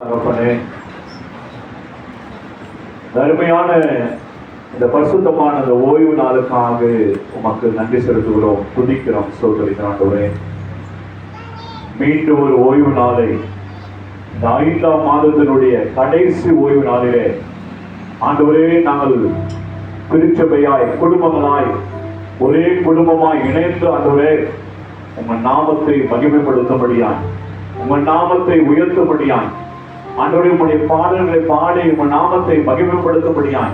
தகப்பனே, அருமையான இந்த பரிசுத்தமான இந்த ஓய்வு நாளுக்காக உமக்கு நன்றி செலுத்துகிறோம், துதிக்கிறோம், ஸ்தோத்திரிக்கிறோம் ஆண்டவரே. மீண்டும் ஒரு ஓய்வு நாளை இந்த 5ஆம் மாதத்தினுடைய கடைசி ஓய்வு நாளிலே ஆண்டவரே, நாங்கள் திருச்சபையாய் குடும்பங்களாய் ஒரே குடும்பமாய் இணைந்து ஆண்டவரே உங்கள் நாமத்தை மகிமைப்படுத்தும்படியாய், உங்கள் நாமத்தை உயர்த்தும்படியாய் ஆண்டவரே, உங்களுடைய பாடல்களை பாடி உங்கள் நாமத்தை மகிமைப்படுத்தும்படியாய்,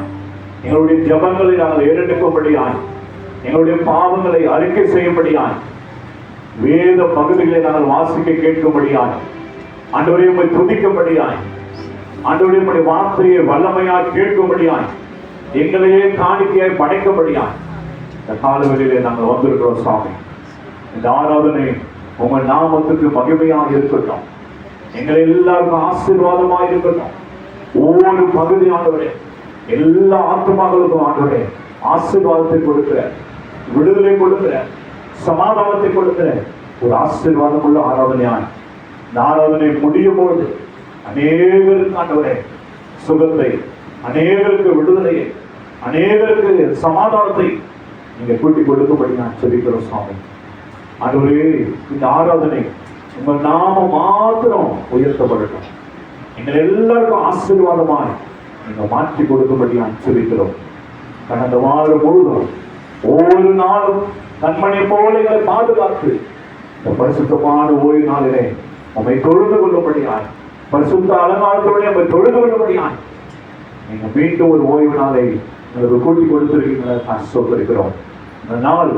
எங்களுடைய ஜபங்களை நாங்கள் ஏறெடுக்கும்படியாய், எங்களுடைய பாவங்களை அறிக்கை செய்யும்படியாய், வேத பகுதிகளை நாங்கள் வாசிக்க கேட்கும்படியாய், ஆண்டவரே உம்மை துதிக்கும்படியாய், ஆண்டவரே உம்முடைய வார்த்தையை வல்லமையாய் கேட்கும்படியாய், எங்களையே காணிக்கையாய் படைக்கும்படியாய் இந்த காலவெளியிலே நாங்கள் வந்திருக்கிறோம் சுவாமி. இந்த ஆராதனை உங்கள் நாமத்துக்கு மகிமையாக இருக்கட்டும், எங்களை எல்லாருக்கும் ஆசீர்வாதமாக இருக்கட்டும். ஒவ்வொரு பகுதியானவரே, எல்லா ஆத்மாக்களுக்கும் ஆண்டவரே ஆசீர்வாதத்தை கொடுக்கிற, விடுதலை கொடுக்கிற, சமாதானத்தை கொடுக்கிற ஒரு ஆசீர்வாதம் உள்ள ஆராதனையாய் இந்த ஆராதனை முடியும் போது அநேகருக்கு ஆண்டவரே சுகத்தை, அநேகருக்கு விடுதலையை, அநேகருக்கு சமாதானத்தை நீங்க கூட்டி கொடுக்கும்படி நான் சொல்லிக்கிறோம் சுவாமி. ஆண்டவரே, இந்த ஆராதனை உங்கள் நாம மாத்திரம் உயர்த்தப்படட்டும், எங்கள் எல்லாருக்கும் ஆசீர்வாதமாய் நீங்க மாற்றி கொடுக்கும்படி நான் சொல்லிக்கிறோம். கடந்த வாரம் முழுதும் ஒவ்வொரு நாளும் கண்மணி போல எங்களை பாதுகாத்து இந்த பரிசுத்தமான ஓய்வு நாளிலே உம்மை தொழுது கொள்ளும்படியாய், பரிசுத்த அலங்காரத்தோடு உம்மை தொழுது கொள்ளும்படியாய் நீங்க மீண்டும் ஒரு ஓய்வு நாளை எங்களுக்கு கூட்டி கொடுத்திருக்கீங்களா, நான் சொல்லிருக்கிறோம். இந்த நாள்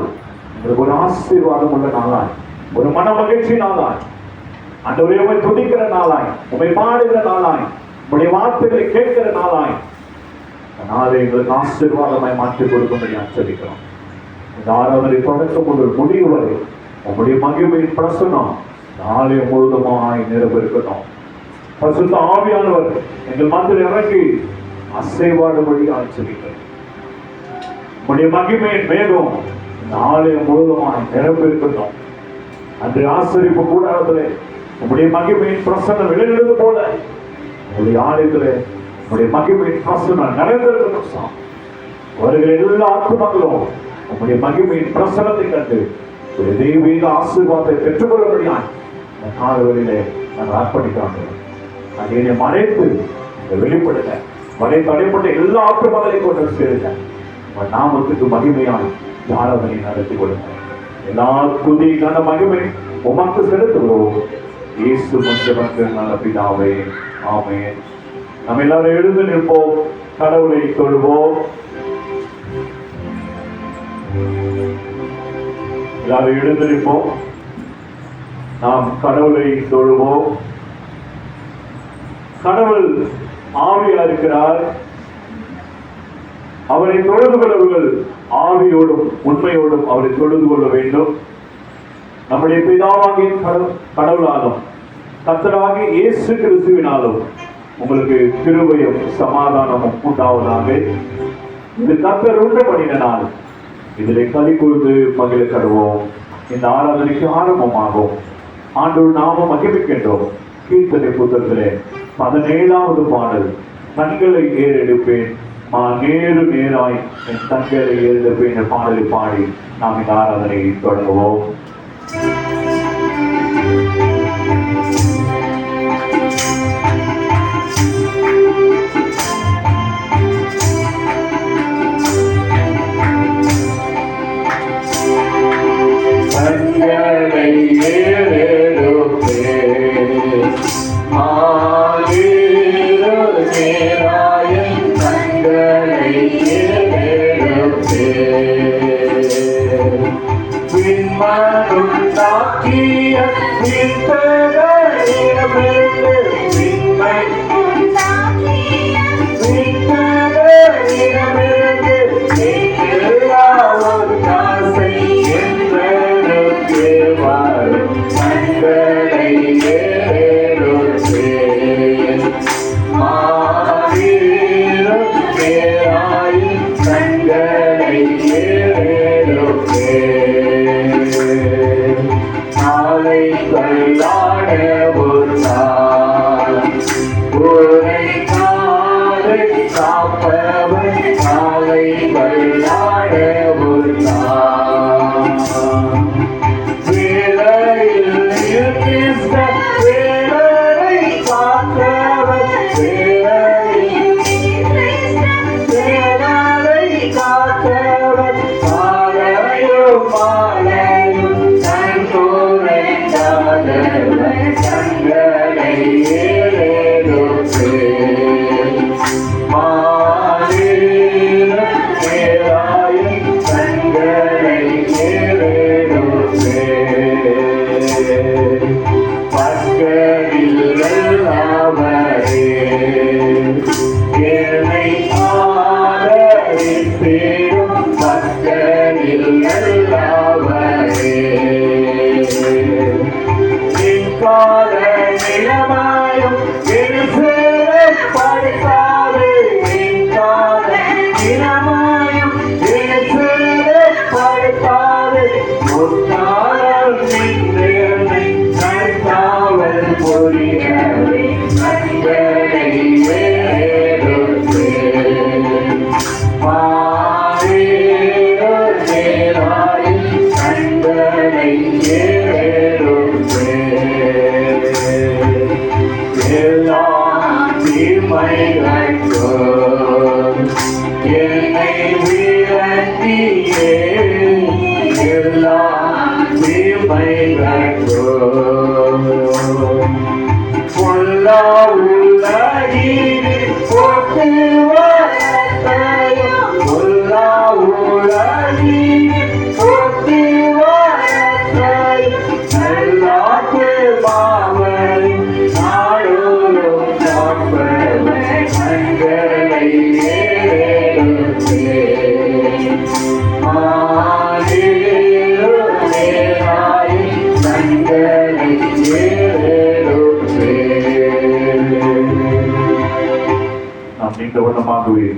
உங்களுக்கு ஒரு ஆசீர்வாதம் உள்ள நாளாய், ஒரு மன மகிழ்ச்சி நாளாய், ஆண்டவரே உம்மை துதிக்கிற நாளாய், உம்மை பாடுகிற நாளாய், உம்முடைய வார்த்தைகளை கேட்கிற நாளாய் நாளை எங்களுக்கு ஆசீர்வாதமாய் மாற்றி கொடுக்கும்படி நான் சொல்லிக்கிறோம். இந்த ஆராதனை தொடக்கம் முதல் முடிவு வரை உங்களுடைய மகிமையின் பிரசனம் நாளை முழுதுமாய் நிறைவேறட்டும். பரிசுத்த ஆவியானவர் எங்கள் மத்தியில் இறங்கி அசைவாடும்படி ஆச்சரிக்கிறேன். உங்களுடைய மகிமையின் மேகம் நாளை முழுதுமாய் நிறைவேறட்டும். அன்று ஆசரிப்பு கூடாரத்திலே உங்களுடைய மகிமையின் பிரசனம் வெளியிடுவது போல உங்களுடைய ஆலயத்திலே உங்களுடைய மகிமையின் பிரசனம் நிறைவேறட்டும். அவர்கள் எல்லா ஆத்மாக்களும் உங்களுடைய மகிமையின் பிரசனத்தை கண்டு ஒரு தெய்வீக ஆசீர்வாதத்தை பெற்றுக்கொள்ளபடியான் இந்த காலவெளியிலே நாங்கள் அர்ப்பணிக்கிறாங்க. அதை மறைத்து வெளிப்படுத்த வரை தடைப்பட்ட எல்லா ஆத்மாக்களையும் கொண்டு சேருங்க. உங்கள் நாமத்துக்கு மகிமையான் ஆராதனை நடத்தி கொடுங்க. எல்லா துதிக்கான மகிமை உமக்கு செலுத்துகிறோம். இயேசு மஞ்சள் நல்ல பிதாவே, ஆமென். நம்ம எல்லாரும் எழுந்து நிற்போம், கடவுளை தொழுவோம். எல்லாரும் எழுந்து நிற்போம், நாம் கடவுளை தொழுவோம். கடவுள் ஆவியா இருக்கிறார். அவரை தொழுது கொள்ளவர்கள் ஆவியோடும் உண்மையோடும் அவரை தொழுது கொள்ள வேண்டும். நம்முடைய பிதாவாகிய கடவுளாலும் கர்த்தராகிய இயேசு கிறிஸ்துவினாலும் உங்களுக்கு கிருபையும் சமாதானமும் உண்டாவதாக. இது கர்த்தர் உண்டு பண்ணின நாள், இதிலே களி கூர்ந்து மகிழ கருவோம். இந்த ஆராதனைக்கு ஆரம்பமாகும். ஆண்டவர் நாம மகிழ்கின்றோம். கீர்த்தனை புத்தகத்திலே 17வது பாடல், கண்களை ஏறெடுப்பேன் நேரு நேராய் என் கண்களை ஏறெடுப்பேன் என்ற பாடலை பாடி நாம் இந்த ஆராதனையை தொடங்குவோம். கண்களை ஏறெடுப்பேன் நாளை காப்பவர் காலை வல்லாட வேலையில் நிற்கின்ற வேலரை காத்தவர் வேலரை காத்தவர் காலையும் மாலையும் தன் தோரைக்காதவர் தங்களை ஏறெடுத்து மாறீரும் வேலாயும் தங்களை ஏறெடுத்து பக்கத்தில் அவரே என்னை ஆதரிப்பேரும் பக்கத்தில் அவரே கால நிலமாயும் படுத்தாது கால நிலமாயும் படுத்தாது முத்தாளர் நின்றனை நற்காவல் பொறியவே நன்களை ஏறெடுத்து மாறேறு நேராயும் நன்களை ஏறெடுத்து எல்லாம் தீமைகளும் என்னை விரட்டியே எல்லாம் தீமைகளும் பொல்லா உலகில் போட்டு வரத்தையும் பொல்லா உலகில் போட்டு வரத்தையும் நல்லாக்கு மாவல் நாடோறும் காப்பவர் கண்களை ஏறெடுத்து மாறேறும் வேலாயும் கண்களை ஏறெடுத்து நாம் நீண்ட வண்ணமாகவே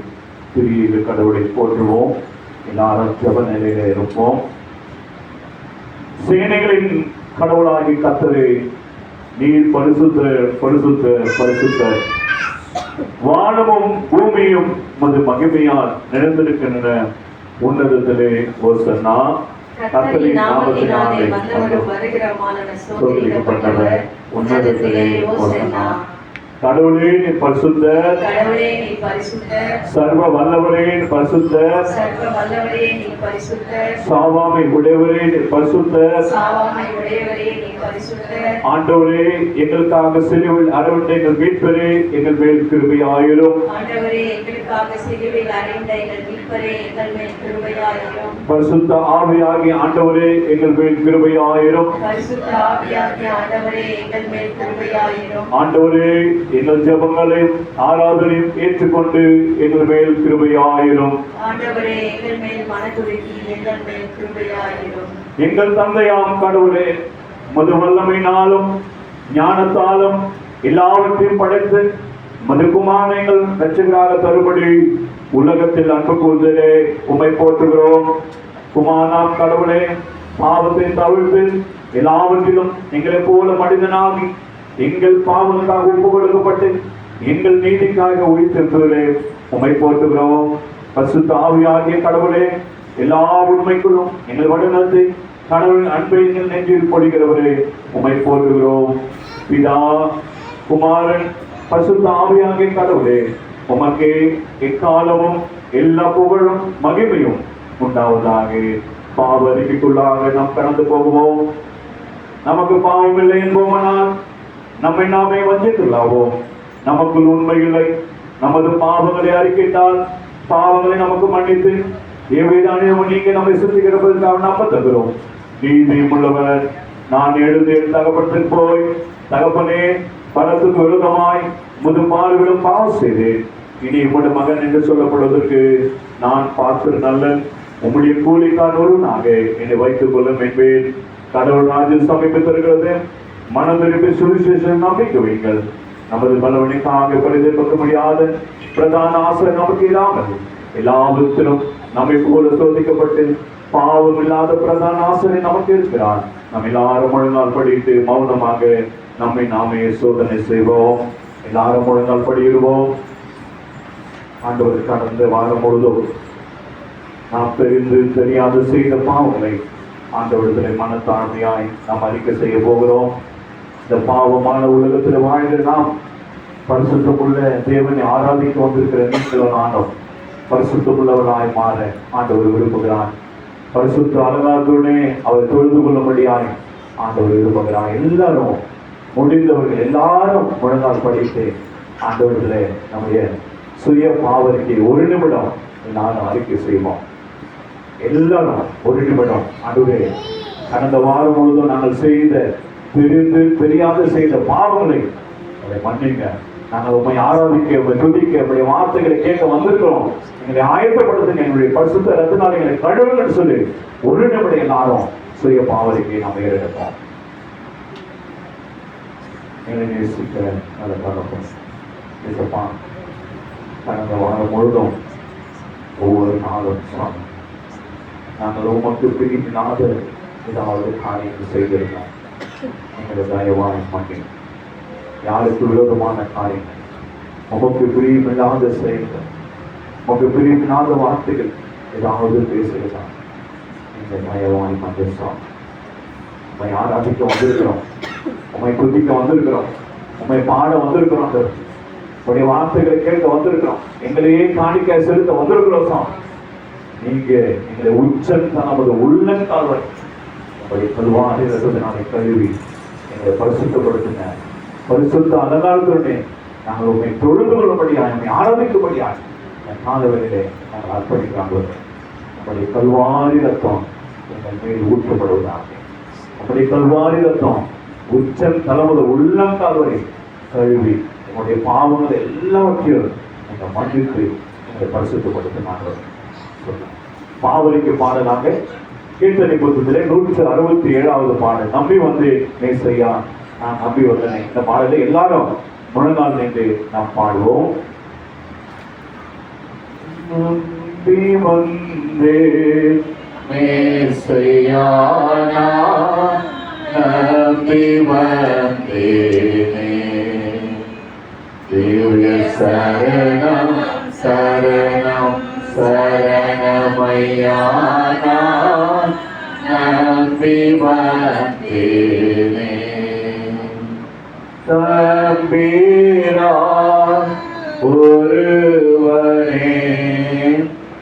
திரிய கடவுளை போற்றுவோம். எல்லாரும் ஜெப நிலையில இருப்போம். சேனைகளின் கடவுளாகி கர்த்தரே, நீர் பரிசுத்தர் பரிசுத்தர் பரிசுத்தர். வானமும் பூமியும் உமது மகிமையால் நிறைந்திருக்கின்றன. உன்னதத்திலே ஓசன்னா. கர்த்தரின் நாமத்தினாலே சொல்லிக்கப்பட்டவர் உன்னதத்திலே ஓசன்னா. கடவுளே நீ பரிசுத்தர், சர்வ வல்லவரே நீ பரிசுத்தர், சாவாமை உடையவரே நீ பரிசுத்தர். ஆண்டவரே, எங்களுக்காக சிலுவையில் அறைந்த எங்கள் மீட்பரே, எங்கள் மேல் கிருபையாயிரும். பரிசுத்த ஆவியாகிய ஆண்டவரே, எங்கள் மேல் கிருபையாயிரும். ஆண்டவரே, எங்கள் ஜெபங்களையும் ஆராதனையும் ஏற்றுக்கொண்டு எங்கள் மேல் கிருபையாயிரும். எங்கள் தந்தையாம் கடவுளே, மது வல்லமையினாலும் ஞானத்தாலும் எல்லாவற்றையும் படைத்து மதுக்குமான எங்கள் ரட்சகராக தருபடி உலகத்தில் அன்பு கூர்ந்தலே உம்மை போற்றுகிறோம். குமாராம் கடவுளே, பாவத்தை தவிர்த்து எல்லாவற்றிலும் எங்களை போல மனிதனாகி எங்கள் பாவங்களுக்காக ஒப்பு கொடுக்கப்பட்டு எங்கள் நீதிக்காக உயிர்த்தெழுந்ததிலே உம்மை போற்றுகிறோம். பரிசுத்த ஆவியாகிய கடவுளே, எல்லா உண்மைக்குள்ளும் எங்கள் வழிநடத்தி கடவுளின் அன்பை எங்கள் நெஞ்சில் பொழிகிறவரே உம்மை போற்றுகிறோம். பிதா, குமாரன், பரிசுத்த ஆவியாகிய கடவுளே, உமக்கே எக்காலமும் எல்லா புகழும் மகிமையும் உண்டாவதாக. பாவ அறிக்கைக்குள்ளாக நாம் கடந்து போகுவோம். நமக்கு பாவம் இல்லை என்போமானால் நம்மை நாமே வஞ்சித்துள்ளாவோம். நமக்குள் உண்மை இல்லை. நமது பாவங்களை அறிக்கைத்தால் பாவங்களை நமக்கு மன்னித்து எவ்விதானே நீங்க நம்மை சுத்திகரிப்பதற்காக நம்ப தருகிறோம். நீதியும் உள்ளவர், நான் எழுந்து என் தகப்பனத்தில் போய், தகப்பனே, பலத்துக்கு விரோதமாய் முது பார்வையிலும் பாவம் செய்தேன். இனி உம்முடைய மகன் என்று சொல்லப்படுவதற்கு நான் பார்த்து நல்லன். உம்முடைய கூலிக்கான் ஒருவனாக என்னை வைத்துக் கொள்ளும் என்பேன். கடவுள் ராஜ்யம் சமீபத்திருக்கிறது. மனம் திருப்பி சுவிசேஷம் நம்பிக்கை வைங்கள். நமது பலவனுக்காக பரிதேற்க முடியாத பிரதான ஆசை நமக்கு இல்லாமல் எல்லாவற்றிலும் நம்மை போல சோதிக்கப்பட்டு பாவம் இல்லாத பிரதான ஆசிரியர் நமக்கு இருக்கிறார். நாம் எல்லாரும் முழங்கால் படித்து மௌனமாக நம்மை நாமே சோதனை செய்வோம். எல்லாரும் முழங்கால் படியிடுவோம். ஆண்டவர் கடந்து வாழும் பொழுதும் நாம் தெரிந்து தெரியாது செய்த பாவங்களை ஆண்டவரிடத்தில் மனத்தாழ்மையாய் நாம் அறிக்கை செய்ய போகிறோம். இந்த பாவமான உலகத்தில் வாழ்கிற நாம் பரிசுத்தமுள்ள தேவனை ஆராதிக்க வந்திருக்கிற நீங்கள் நானும் பரிசுத்தமுள்ளவராய் மாற ஆண்டவர் விரும்புகிறான். பரிசுத்த அலங்காரத்துடனே அவர் தொழுது கொள்ளும்படியாய் ஆண்டவர் விரும்புகிறான். எல்லாரும் முடிந்தவர்கள் எல்லாரும் முழங்கால் படித்து ஆண்டவர்களே நம்முடைய சுய பாவரிக்கை ஒரு நிமிடம் நானும் அறிக்கை செய்வோம். எல்லாரும் ஒரு நிமிடம் ஆண்டவரே, கடந்த வாரம் முழுவதும் நாங்கள் செய்த தெரிந்து தெரியாத செய்த பாவங்களை அதை மன்னிங்க. நாங்கள் உண்மை ஆராதிக்க, உண்மை துதிக்க, உங்களுடைய வார்த்தைகளை கேட்க வந்திருக்கிறோம். எங்களை ஆயத்தப்படுத்துங்க, எங்களுடைய பரிசுத்த ரத்தினால் எங்களை கழுவுங்கன்னு சொல்லி ஒரு நிமிடம் எல்லாரும் சுய பாவரிக்கை நாம் ஏறெடுப்போம். எங்களை நேசிக்கிற நல்ல தகப்பன் இயேசுப்பா, கடந்த வாரம் முழுதும் ஒவ்வொரு நாளும் சுவாமி நாங்கள் உமக்கு பிரிவினாத ஏதாவது காரியங்கள் செய்திருந்தோம். எங்களை தயவாய் மன்னிங்க. யாருக்கு விரோதமான காரியங்கள், உமக்கு பிரியமில்லாத செயல்கள், உமக்கு பிரியமில்லாத வார்த்தைகள் ஏதாவது பேசுகிறதா எங்களை தயவாய் மன்னிச்சோம். உண்மை ஆராதிக்க வந்திருக்கிறோம், உண்மை துதிக்க வந்திருக்கிறோம், உண்மை பாட வந்திருக்கிறோம், உடைய வார்த்தைகளை கேட்க வந்திருக்கிறோம், எங்களையே காணிக்க செலுத்த வந்திருக்கிறோம். சாமி, நீங்க எங்களை உச்சன் நமது உள்ளங்கால் வரை உங்களுடைய கல்வாரி ரசத்தினாலே கழுவி எங்களை பரிசுத்தப்படுத்தின பரிசுத்த அலங்காரத்துடனே நாங்கள் உண்மை தொழுது கொள்ளும்படியாக, உண்மை ஆராதிக்கும்படியாக காலவெளியிலே நாங்கள் அர்ப்பணிக்கிறாங்க. உங்களுடைய கல்வாரி ரத்தம் எங்கள் மேல் ஊற்றப்படுவதாக. உங்களுடைய கல்வாரி ரத்தம் உச்சன் தலைமுறை உள்ளங்கால் வரை கழுவி உங்களுடைய பாவங்கள் எல்லாவற்றையும் எங்கள் மன்னித்து எங்களை பரிசுத்தப்படுத்தினார்கள். பாவலிக்கு பாடலாக கீர்த்தனை புத்தகத்திலே 167வது பாடல், நம்பி வந்து நேசையா நான் நம்பி வந்தேன். இந்த பாடலை எல்லாரும் முழங்கால் நின்று நாம் பாடுவோம். நம்பி வந்தே நேசையா நம்பி வந்தேனே, திவ்ய சரணம் சரணம் சரணமையா நம்பி வந்தேனே. தம்பீரா ஒருவனே,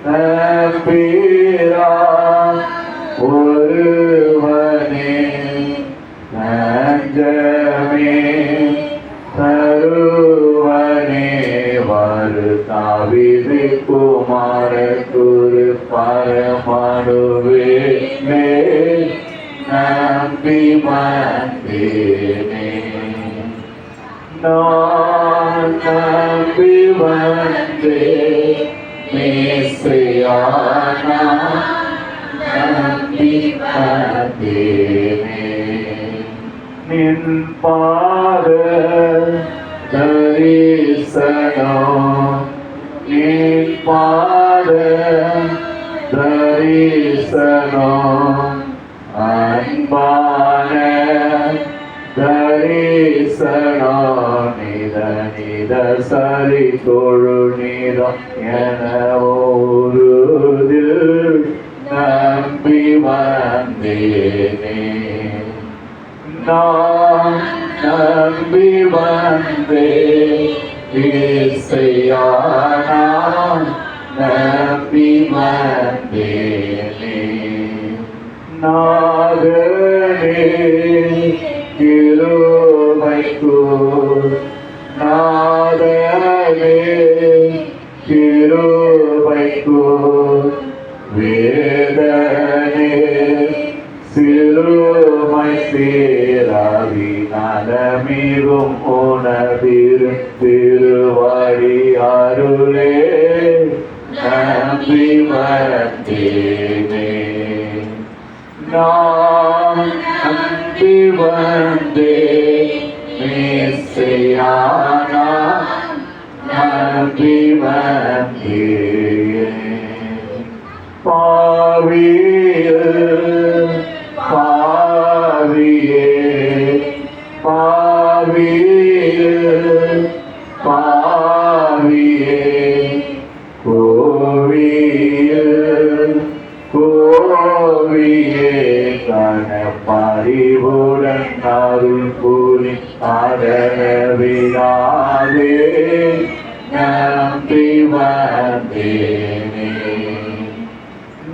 தம்பீரா ஒருவனே, நஞ்சமே தருவனே, வருதாவிது குமார குரு பரமனுவே நம்பி வந்தேனே. நான் நம்பி வந்தே மேசையா நம்பி வந்தேனே. நின் பாத தரிசனம், நின் பாத தரிசனம், அன்பான தரிசனம், நித நித சரி தொழு நிதம் என ஒருதில் நம்பி வந்தேனே. நான் நம்பி வந்தே இயேசையா நம்பி வந்தேனே. நாதனே கிருபைக்கு, நாதனே கிருபைக்கு, வேதனே சிறுமை சீராவி நலமிகும் உணவிரு திருவடி அருளே நம்பி வந்தேனே. நான் நம்பி வந்தே மேசையா நம்பி வந்தேனே. பாவியே பாவியே பாவியே பாவியே துதி ஆதரவிடாதே நம்பி வந்தேனே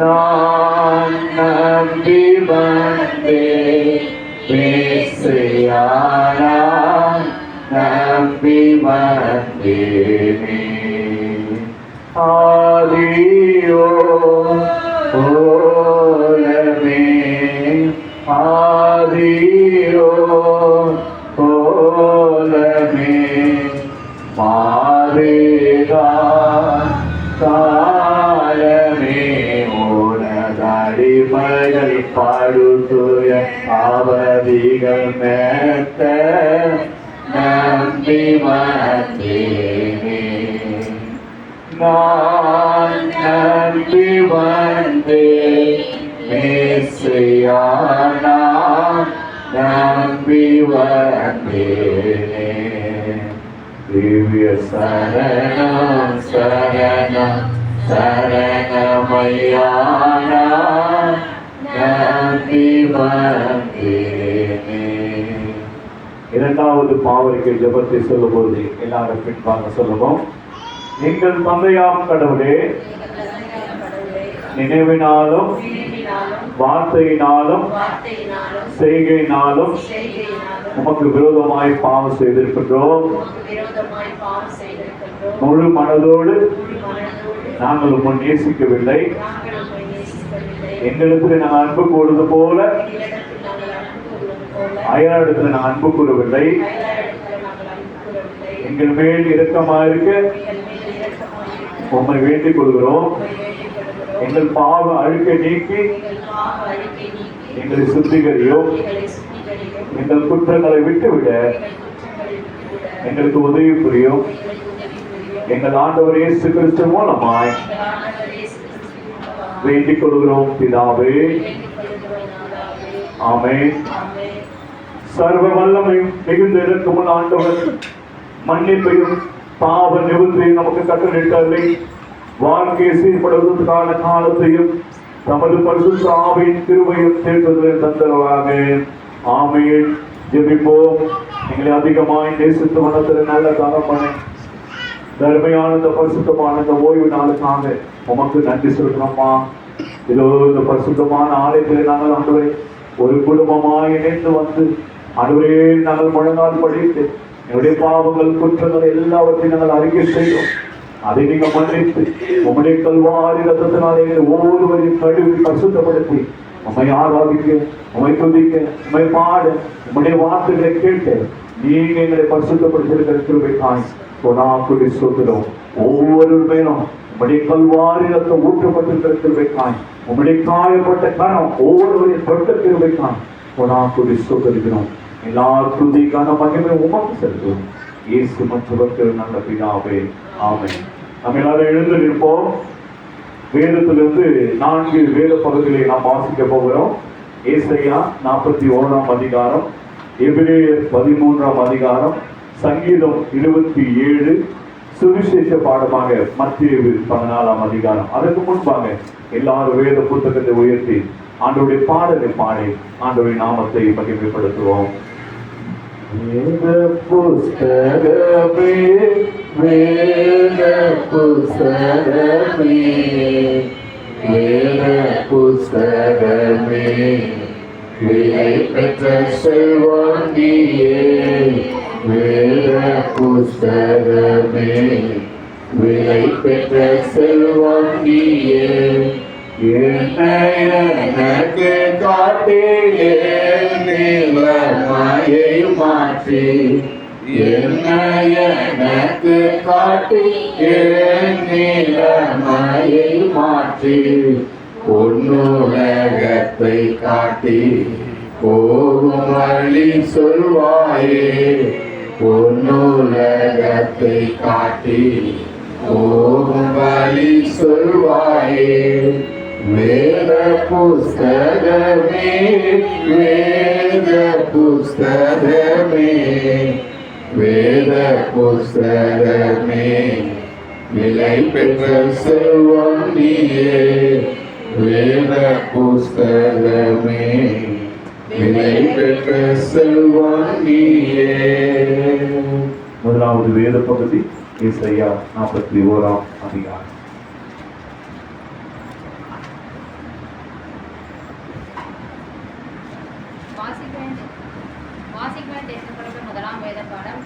நான் நம்பி வந்தேன் மேசியானா நம்பி வந்தேனே ஆதியோ ஓலமே ஆதியோ ஓலமே மாறுகா காலமே ஓனதடிமைகள் பாடுதுய அவதிகள் மேத்த நம்பி வந்தேனே நான் நம்பி வந்தேன் மேசியானா நம்பி வந்தேனே திவ்ய சரணம் சரணம் சரணமையானா நம்பி வந்தேனே. இரண்டாவது பாவரிக்கை ஜெபத்தை சொல்லும் போது எல்லாரும் பின்பாக சொல்லுவோம். எங்கள் தந்தையாம் கடவுளே, நினைவினாலும் வார்த்தையினாலும் செய்கையினாலும் உமக்கு விரோதமாய் பாவம் செய்திருக்கின்றோம். முழு மனதோடு நாங்கள் உம்மை நேசிக்கவில்லை. எங்களுக்கு நாங்கள் அன்பு கூறுவது போல அயலிடத்தில் நான் அன்பு கூறவில்லை. எங்கள் மேல் இரக்கமாயிருக்க உம்மை வேண்டிக் கொள்கிறோம். எங்கள் பாவ அழுக்கை நீக்கி எங்களை சுத்திகரியும். எங்கள் குற்றங்களை விட்டுவிட எங்களுக்கு உதவி புரியும். எங்கள் ஆண்டவர் இயேசு கிறிஸ்து மூலமாய் வேண்டிக் கொள்கிறோம் பிதாவே. ஆமென். சர்வ வல்லமையும் மிகுந்த இரக்கமுள்ள ஆண்டவர் மன்னிப்பையும் பாவ நிவர்த்தியையும் நமக்கு கட்டளையிட்டார்கள். வாழ்க்கையை சீர்படுவதற்கான காலத்தையும் நமது பரிசுத்த ஆவியின் கிருபையும் சேர்த்ததில் தந்தருவாக. ஆமென். ஜெபிப்போம். எங்களை அதிகமாய் நேசித்து வளர்த்த நல்ல தகப்பனே, தர்மையான இந்த பரிசுத்தமான இந்த ஓய்வு நாளுக்காக உமக்கு நன்றி சொல்கிறோம்மா. இதோ இந்த பரிசுத்தமான ஆலயத்தில் நாங்கள் ஆண்டவரே ஒரு குடும்பமாய் இணைந்து வந்து ஆண்டவரே நாங்கள் முழங்கால் படித்து என்னுடைய பாவங்கள் குற்றங்கள் எல்லாவற்றையும் நாங்கள் அறிக்கை செய்தோம். அதை நீங்க மன்னித்து உம்முடைய கல்வாரி ரத்தத்தினாலே ஒவ்வொருவரையும் கழுவி பரிசுத்தப்படுத்தி உம்மை ஆராதிக்க, உம்மை துதிக்க, உம்மை பாட, உம்முடைய வார்த்தைகளை கேட்டு நீங்க எங்களை பரிசுத்தப்படுத்திருக்கிற கிருபைக்காய் கொடாக்குடி சொல்கிறோம். ஒவ்வொரு மேலும் உம்முடைய கல்வாரி ரத்தம் ஊற்றப்பட்டிருக்கிற கிருபைக்காய், உம்முடைய காயப்பட்ட கரம் ஒவ்வொருவரையும் தொட்ட கிருபைக்காய் கொடாக்குடி சொல்கிறோம். எல்லா துதிக்கான மகிமை உமக்கு செலுத்தும். இயேசு மற்றும் நல்ல பிதாவே. ஆமென். நம்ம எல்லாரும் எழுந்து நிற்போம். வேதத்திலிருந்து 4 வேத பகுதிகளை நாம் வாசிக்க போகிறோம். ஏசாயா 41ஆம் அதிகாரம், எபிரேயர் 13ஆம் அதிகாரம், சங்கீதம் 27, சுவிசேஷ பாடமாக மத்தேயு 14ஆம் அதிகாரம். அதற்கு முன்பாக எல்லாரும் வேத புத்தகத்தை உயர்த்தி ஆண்டவருடைய பாடலை பாடி ஆண்டவருடைய நாமத்தை மகிமைப்படுத்துவோம். வேத புஸ்தகமே, வேத புஸ்தகமே, வேத புஸ்தகமே, விலை பெற்ற செல்வம் நீயே. வேத புஸ்தகமே, விலை பெற்ற செல்வம் நீயே. எனக்கு காட்டிலே நிலைமையை மாற்றி, எனக்கு காட்டி நிலைமையை மாற்றி, பொன்னுலகத்தை காட்டி போகும் வழி சொல்வாயே. பொன்னுலகத்தை காட்டி போகும் வழி சொல்வாயே. வேத புஸ்தகமே, வேத புஸ்தகமே, வேத புஸ்தகமே, விலை பெற்ற செல்வம் நீயே. வேத புஸ்தகமே, விலை பெற்ற செல்வம் நீயே. முதலாவது வேத பகுதி ஏசாயா 41ஆம் அதிகாரம். வாசிக்க தேசப்பட்ட முதலாம் வேத பாடம்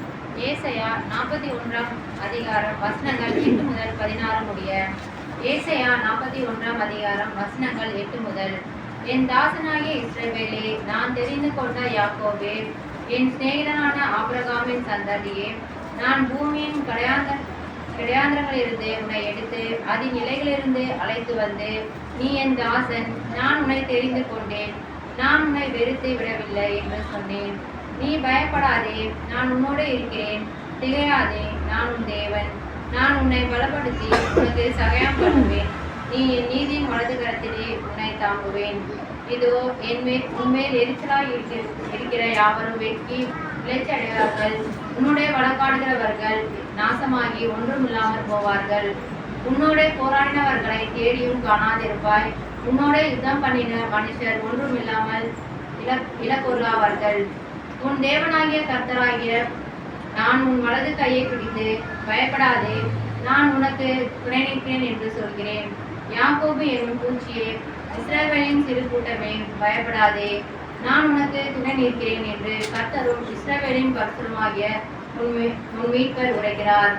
ஏசாயா 41ஆம் அதிகாரம் வசனங்கள் 8 முதல் 16 முடிய. ஏசாயா 41ஆம் அதிகாரம் வசனங்கள் 8 முதல். என் தாசனாகிய இஸ்ரவேலே, நான் தெரிந்து கொண்ட யாக்கோபே, என் சிநேகிதனான ஆபிரகாமின் சந்ததியே, நான் பூமியின் கடையாந்திரங்களிலிருந்து உன்னை எடுத்து அதன் நிலைகளிலிருந்து அழைத்து வந்து, நீ என் தாசன், நான் உன்னை தெரிந்து கொண்டேன், நான் உன்னை வெறுத்து விடவில்லை என்று சொன்னேன். நீ பயப்படாதே, நான் உன்னோடு இருக்கிறேன், திகையாதே, நான் உன் தேவன், நான் உன்னை பலப்படுத்தி உனக்கு சகாயம் பண்ணுவேன், நீ என் நீதியின் வலது கரத்திலே உன்னை தாங்குவேன். இதோ உன்மேல் எரிச்சலாய் இருக்கிற யாவரும் வெட்கி இளைச்சி அடைவார்கள், உன்னுடைய வழக்காடுகிறவர்கள் நாசமாகி ஒன்றுமில்லாமல் போவார்கள். உன்னோட போராடினவர்களை தேடியும் காணாதிருப்பாய், உன்னோட யுத்தம் பண்ணின மனுஷர் ஒன்றுமில்லாமல் இலக்கொள்ளாவார்கள். உன் தேவனாகிய கர்த்தராகிய நான் உன் வலது கையை பிடித்து பயப்படாதே, நான் உனக்கு துணை நிற்கிறேன் என்று சொல்கிறேன். யாக்கோபு என்னும் பூச்சியே, இஸ்ரவேலின் சிறு கூட்டமே, பயப்படாதே, நான் உனக்கு துணை நிற்கிறேன் என்று கர்த்தரும் இஸ்ரவேலின் பரிசுத்தருமாகிய உன் மீட்பர் உரைக்கிறார்.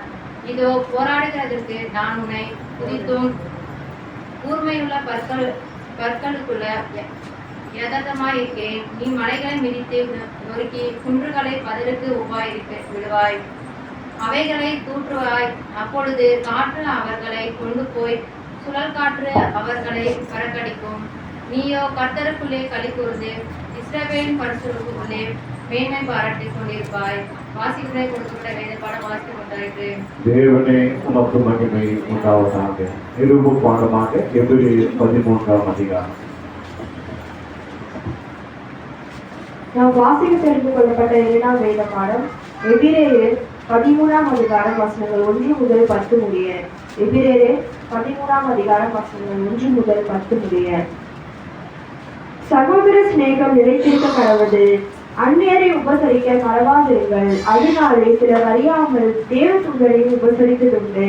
இதோ போராடுகிறதற்கு நான் உன்னை குதித்தும் கூர்மையுள்ள பற்களுக்குள்ள யதார்த்தமாய் இருக்கிறேன். நீ மலைகளை மிதித்து நொறுக்கி குன்றுகளை பதருக்கு விடுவாய், அவைகளை தூற்றுவாய். அப்பொழுது காற்று அவர்களை கொண்டு போய் சுழல் காற்று அவர்களை பறக்கடிக்கும். நீயோ கர்த்தருக்குள்ளே களி கூர்ந்து இஸ்ரவேலின் பரிசுத்தருக்குள்ளே மேன்மை பாராட்டிக் கொண்டிருப்பாய். வாசிப்புரை கொடுக்கப்பட்ட வேத பாடம் வாசித்துக் கொண்டாயிற்று. தேவனே உமக்கு மகிமை உண்டாவதாக. நிருப பாடமாக எபிரேயர் 13ஆம் அதிகாரம். நாம் வாசிக்க தெரிந்து கொள்ளப்பட்ட 2ஆம் வேத பாடம் எபிரேயர் 13ஆம் அதிகாரம் வசனங்கள் 1 முதல் 10 முடிய. எபிரேயர் 13ஆம் அதிகாரம் வசனங்கள் 1 முதல் 10 முடிய. சகோதர சிநேகம் நிலைத்திருக்க கடவுது, அந்நியரை உபசரிக்க மறவாதிருங்கள், அதனாலே சிலர் அறியாமல் தேவ தூதரை உபசரித்ததுண்டு.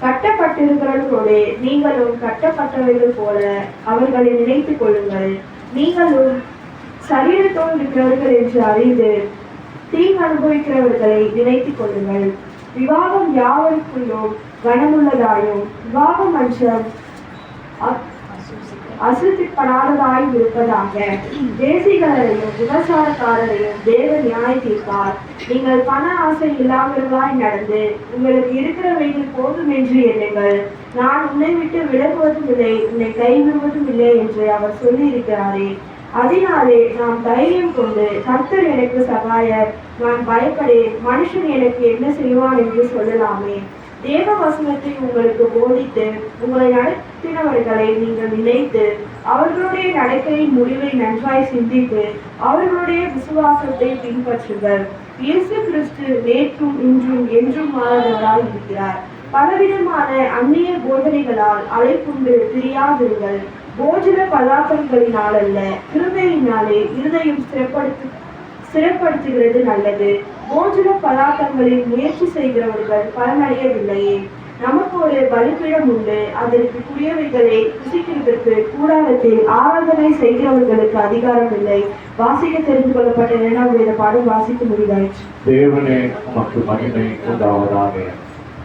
கட்டப்பட்டிருக்கிறவர்களோடு நீங்களும் கட்டப்பட்டவர்கள் போல அவர்களை நினைத்துக் கொள்ளுங்கள். நீங்களும் சரீரத்தோடு இருக்கிறவர்கள் என்று அறிந்து தீங்கு அனுபவிக்கிறவர்களை நினைத்துக் கொள்ளுங்கள். விவாகம் யாவருக்குள்ளும் கனமுள்ளதாயும் விவாக மன்றம் அசுத்திப்படாததாயும் இருப்பதாக. தேசிகளையும் விபச்சாரக்காரரையும் தேவன் நியாய தீர்ப்பார். நீங்கள் பண ஆசை இல்லாதவர்களாய் நடந்து உங்களுக்கு இருக்கிறவைகள் போதும் என்று எண்ணுங்கள். நான் உன்னை விட்டு விலகுவதும் இல்லை, உன்னை கைவிடுவதும் இல்லை என்று அவர் சொல்லி இருக்கிறாரே. அதனாலே நாம் தைரியம் கொண்டு, கர்த்தர் எனக்கு சகாயர், நான் பயப்படேன், மனுஷன் எனக்கு என்ன செய்வான் என்று சொல்லலாமே. தேவ வசனத்தை உங்களுக்கு போதித்து உங்களை நடத்தினவர்களை நீங்கள் நினைத்து அவர்களுடைய நடக்கையின் முடிவை நன்றாய் சிந்தித்து அவர்களுடைய விசுவாசத்தை பின்பற்றுங்கள். இயேசு கிறிஸ்து நேற்றும் இன்றும் என்றும் மாறாதவராய் இருக்கிறார். பலவிதமான அந்நிய போதனைகளால் அழைப்புண்டு திரியாதிருங்கள். போஜன பதார்த்தங்களினால் அல்ல, கிருபையினாலே இருதயம் சிறப்படுத்துகிறது நல்லது. போஜன பதார்த்தங்களில் முயற்சி செய்கிறவர்கள் பலனடையவில்லையே. நமக்கு ஒரு பலிபீடம் உண்டு, அதற்கு குடியவைகளை புசிக்கிறதற்கு கூடாரத்தில் ஆராதனை செய்கிறவர்களுக்கு அதிகாரம் இல்லை. வாசிக்க தெரிந்து கொள்ளப்பட்ட 2ஆம் வேத பாடம் வாசிக்க முடிவாயிற்று. தேவனே உமக்கு மகிமை உண்டாவதாக.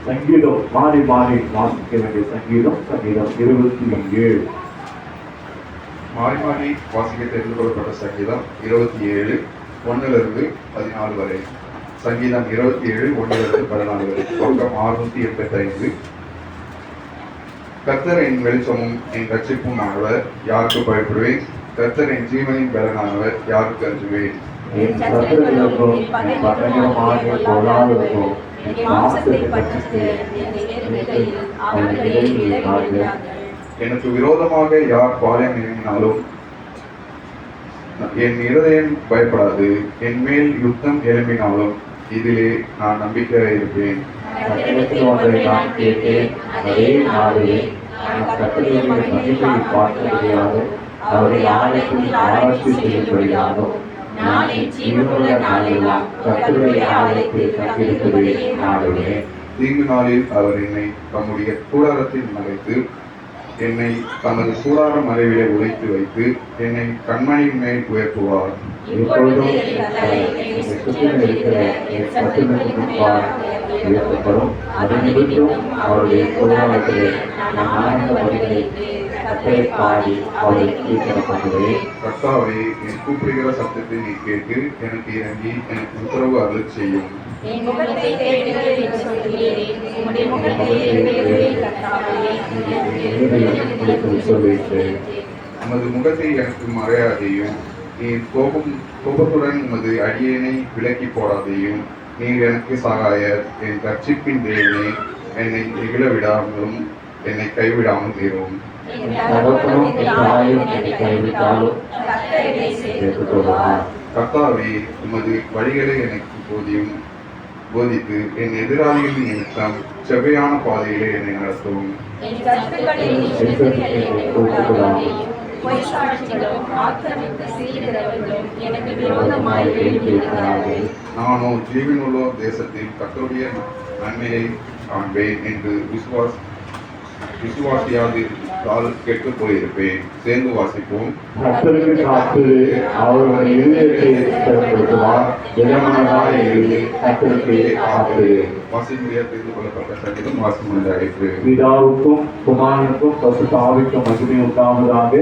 சங்கீதம் மாறி மாறி வாசிக்க வேண்டிய சங்கீதம் 27. மாறி மாறி வாசிக்க தெரிந்து கொள்ளப்பட்ட சங்கீதம் 27 1 14 வரை. சங்கீதம் 27 1 14 வரை. பக்கம் 685. கர்த்தர் என் வெளிச்சமும் என் ரட்சிப்பும் ஆனவர், யாருக்கு பயப்படுவேன்? கர்த்தர் என் ஜீவனின் பலனானவர், யாருக்கு அஞ்சுவேன்? என் சத்துருக்களுக்கும் என் பட்டணமாகிய பொல்லாதவர்களுக்கும் என் மாம்சத்தை பட்சித்து அவர்களை விலகிவிட்டார்கள். எனக்கு விரோதமாக யார் பாளையம் இறங்கினாலும் என் இருதயம் பயப்படாது. என் மேல் யுத்தம் எழும்பினாலும் இதிலே நான் நம்பிக்கையாக இருப்பேன். சத்தியத்தில் ஒன்றை நான் கேட்டேன், அதே நாளிலே நான் கர்த்தருடைய மகிமையை பார்க்க முடியாது. அவருடைய ஆலயத்தில் ஆராய்ச்சி செய்யும்படியாகவும் நான் என் ஜீவனுள்ள நாளெல்லாம் கர்த்தருடைய ஆலயத்தில் தங்கியிருப்பதை நாடுவேன். தீங்கு நாளில் அவர் என்னை தம்முடைய கூடாரத்தில் மறைத்து என்னை தமது கூடார மறைவிலே உடைத்து வைத்து என்னை கண்மணியின் மேல் உயர்த்துவார். இப்பொழுது என் தலை என்னை சுற்றிலும் இருக்கிற என் சத்துருக்களுக்கு முன்பாக உயர்த்தப்படும். அது நிமித்தம் அவருடைய கூடாரத்திலே நான் ஆனந்த பலிகளிட்டு கர்த்தரை பாடி அவரை கீர்த்தனம் பண்ணுவேன். கர்த்தாவே, என் கூப்பிடுகிற சத்தத்தை நீ கேட்டு எனக்கு இறங்கி எனக்கு உத்தரவு அருள் செய்யும். என் முகத்தை தேடுங்கள் என்று சொல்கிறீரே, உம்முடைய முகத்தை தேடுகிறேன் கர்த்தாவே. உமது முகத்தை எனக்கு மறையாதையும் நீர் கோபத்துடன் உமது அடியேனை விலக்கி போடாதையும். நீர் எனக்கு சகாயர், என் ரட்சிப்பின் தேவனே, என்னை நிகழ விடாமலும் என்னை கைவிடாமல் தீரும். கர்த்தாவே, உமது வழிகளை எனக்கு போதித்து என் எதிராளிகளின் நிமித்தம் செவ்வையான பாதையிலே என்னை நடத்தவும். என் கற்புகளில் நீ எதிரிகளை போடாதேயும். பொய் சாட்சிகளும் ஆக்கிரமித்து சீர்கிறவர்களும் எனக்கு விரோதமாய் எழுதியிருக்கிறார்கள். நானோ ஜீவனுள்ளோர் தேசத்தில் கர்த்தருடைய நன்மையை காண்பேன் என்று விசுவாசியாதிருந்தால் கெட்டுப் போயிருப்பேன். சேர்ந்து வாசிப்போம். கர்த்தருக்கு காத்து அவர்கள் இருதயத்தை ஸ்திரப்படுத்துவார். திடமனதாய் இரு, கர்த்தருக்கு காத்து. வாசிமுறையா தெரிந்து கொள்ளப்பட்ட சங்கீதம் வாசிமுறை அழைப்பு. பிதாவுக்கும் குமாரனுக்கும் பரிசுத்த ஆவிக்கும் மகிமை உண்டாவதாக.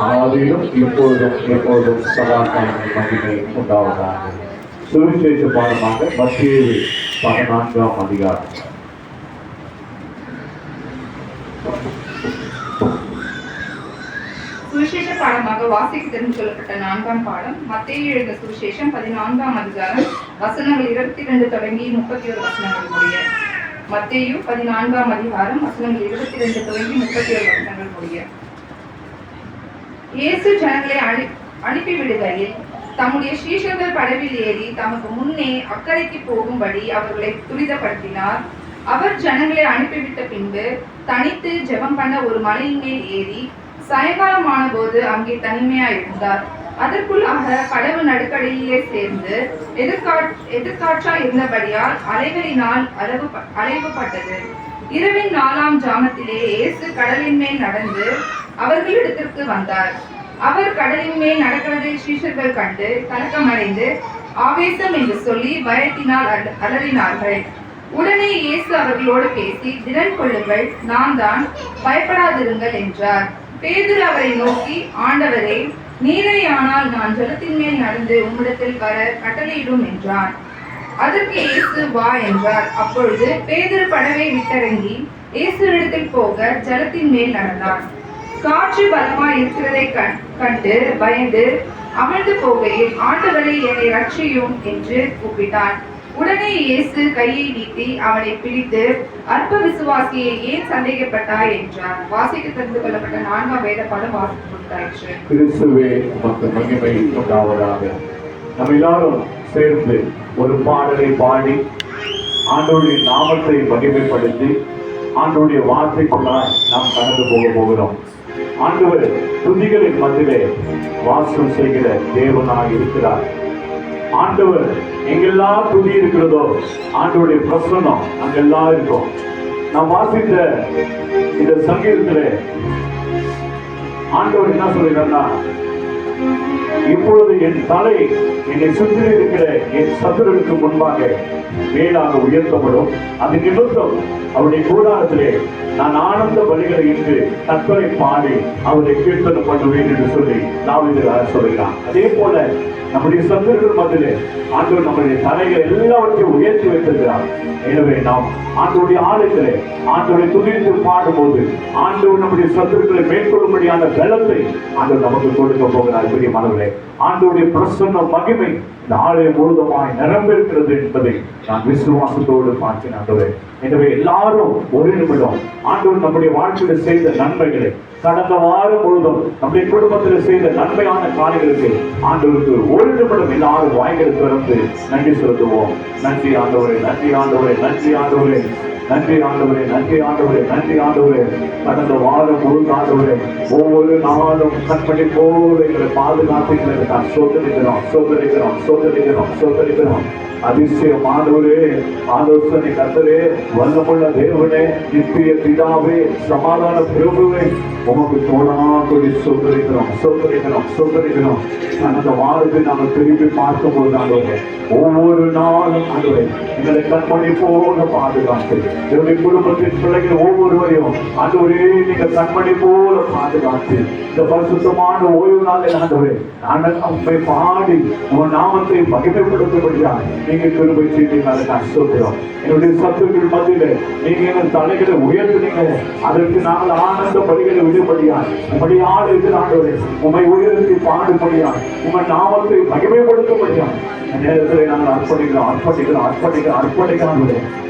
ஆதியிலும் இப்பொழுதும் எப்பொழுதும் சதா காலமும் மகிமை உண்டாவதாக. சுவிசேஷ பாடமாக மத்தேயு 14ஆம் அதிகாரம். சுவிசேஷ பாடமாக வாசிக்க தெரிந்து சொல்லப்பட்ட 4ஆம் பாடம் மத்தேயு எழுதின சுவிசேஷம் 14ஆம் அதிகாரம் வசனங்கள் 22 தொடங்கி 31 வசனங்கள் முடிய. மத்தேயு 14ஆம் அதிகாரம் வசனங்கள் 22 தொடங்கி 31 வசனங்கள் முடிய. இயேசு ஜனங்களை அனுப்பி விடுகையில் தம்முடைய சீஷர்கள் படவில் ஏறி தமக்கு முன்னே அக்கறைக்கு போகும்படி அவர்களை துரிதப்படுத்தினார். அவர் ஜனங்களை அனுப்பிவிட்ட பின்பு தனித்து ஜெபம் பண்ண ஒரு மலையின் மேல் ஏறி சாயங்காலமான போது அங்கே தனிமையாயிருந்தார். அதற்குள்ளாக கடவுள் நடுக்கடலிலே சேர்ந்து எதிர்காற்றா இருந்தபடியால் அலைகளினால் அலைவுபட்டது. இரவின் 4ஆம் ஜாமத்திலே இயேசு கடலின் மேல் நடந்து அவர்களிடத்திற்கு வந்தார். அவர் கடலின் மேல் நடக்கிறதை சீஷர்கள் கண்டு கலக்கமடைந்து ஆவேசம் என்று சொல்லி பயத்தினால் அலறினார்கள். உடனே இயேசு அவர்களோடு பேசி, திடன் கொள்ளுங்கள், நான் தான், பயப்படாதிருங்கள் என்றார். பேதுரு அவரை நோக்கி, ஆண்டவரே, நீரேயானால் நான் ஜலத்தின் மேல் நடந்து உம்மிடத்தில் வர கட்டளையிடும் என்றான். அதற்கு இயேசு வா என்றார். அப்பொழுது பேதுரு படவை விட்டிறங்கி இயேசுவிடத்தில் போக ஜலத்தின் மேல் நடந்தான். காற்று பலமாய் இருக்கிறதை கண்டு பயந்து அமிழ்ந்து போகையில், ஆண்டவரே, என்னை ரட்சியும் என்று கூப்பிட்டான். உடனே இயேசு கையை நீட்டி அவனை பிடித்து, அற்ப விசுவாசியை ஏன் சந்தேகப்பட்டாய் என்றார். வாசிக்க தெரிந்து கொள்ளப்பட்ட 4ஆம் வேத பாடம் வாசித்து கொடுத்தாயிற்று. கிறிஸ்துவே உமக்கு மகிமை உண்டாவதாக. நம்ம எல்லாரும் சேர்ந்து ஒரு பாடலை பாடி ஆண்டவருடைய நாமத்தை மகிமைப்படுத்தி ஆண்டவருடைய வார்த்தைக்குள்ளாய் நாம் கடந்து போகிறோம். ஆண்டவர் துதிகளின் மத்தியிலே வாசம் செய்கிற தேவனாய் இருக்கிறார். ஆண்டவர் எங்கெல்லாம் துதி இருக்கிறதோ ஆண்டவருடைய பிரசன்னம் அங்கெல்லாம் இருக்கும். நாம் வாசித்த இந்த சங்கீதத்திலே ஆண்டவர் என்ன சொல்லுகிறார்னா, இப்பொழுது என் தலை என்னை சுற்றி இருக்கிற என் சத்துருக்கு முன்பாக மேலாக உயர்த்தப்படும். அது நிமித்தம் அவருடைய கூடாரத்திலே நான் ஆனந்த பலிகளை இன்று கர்த்தரை பாடி அவரை கீர்த்தனம் பண்ணுவேன் என்று சொல்லி தாவீது சொல்கிறான். அதே போல நம்முடைய சத்துருக்கள் மத்தியிலே ஆண்டவர் நம்முடைய தலைகளை எல்லாவற்றையும் உயர்த்தி வைத்திருக்கிறார். எனவே நாம் ஆண்டவருடைய ஆலயத்திலே ஆண்டவரை துதித்து பாடும்போது ஆண்டவர் நம்முடைய சத்துருக்களை மேற்கொள்ளும்படியான பலத்தை ஆண்டவர் நமக்கு கொடுக்க போகிறார். பெரிய மனதிலே ஆண்டவருடைய பிரசன்ன மகிமை இந்த ஆலயம் முழுவதுமாய் நிரம்பிருக்கிறது என்பதை நான் விசுவாசத்தோடு பார்க்கிறேன். ஆண்டவரே, எனவே எல்லாரும் ஒரு நிமிடம் ஆண்டவர் நம்முடைய வாழ்க்கையில் செய்த நன்மைகளை, கடந்த வாரம் முழுதும் நம்முடைய குடும்பத்தில் செய்த நன்மையான காரியங்களுக்கு ஆண்டவருக்கு ஒரு நிமிடம் எல்லாரும் வாய்களை திறந்து நன்றி செலுத்துவோம். நன்றி ஆண்டவரே, நன்றி ஆண்டவரே, நன்றி ஆண்டவரே. நன்றி ஆண்டவரே, நன்றி ஆண்டவரே, நன்றி ஆண்டவரே. கடந்த வாரம் முழுக்க ஆண்டவரே ஒவ்வொரு நாளும் கண்மணி போல எங்களை பாதுகாத்து நான் சோதரிக்கிறோம் சோதரிக்கிறோம் சோதரிக்கிறோம் சோதரிக்கிறோம். அதிசயம் ஆண்டவரே, ஆலோசனை கர்த்தரே, வல்லமுள்ள தேவனே, நித்திய பிதாவே, சமாதான பிரபுவே, உமக்கு தோழாக்கொடி சோதரிக்கிறோம் சோதரிக்கிறோம் சோதரிக்கிறோம். அந்த வாரத்தை நாங்கள் திரும்பி பார்க்கும்போது ஆண்டவரே ஒவ்வொரு நாளும் ஆண்டவரே எங்களை கண்மணி போல பாதுகாத்து என்னுடைய குடும்பத்தின் பிள்ளைகள் ஒவ்வொருவரையும் ஆண்டவரே நீங்க கண்மணி போல பாதுகாத்து இந்த பரிசுத்தமான ஓய்வு நாளில் ஆண்டவரே நாங்கள் உண்மை பாடி உன் நாமத்தை மகிமைப்படுத்தபடியா நீங்க கிருபை செய்தீங்க. அதை நான் சொல்கிறோம். என்னுடைய சத்துருக்கள் மத்தியிலே நீங்க எங்கள் தலைகளை உயர்த்தினீங்க. அதற்கு நாங்கள் ஆனந்த படிகளை விடுபடியா உங்களுடைய ஆடு ஆண்டவரே உண்மை உயர்த்தி பாடுபடியா உங்கள் நாமத்தை மகிமைப்படுத்தபடியா நேரத்தில் நாங்கள் அர்ப்பணிக்கிறோம் அர்ப்பணிக்கிறோம் அர்ப்பணிக்கிறோம் அர்ப்பணிக்கிறோம்.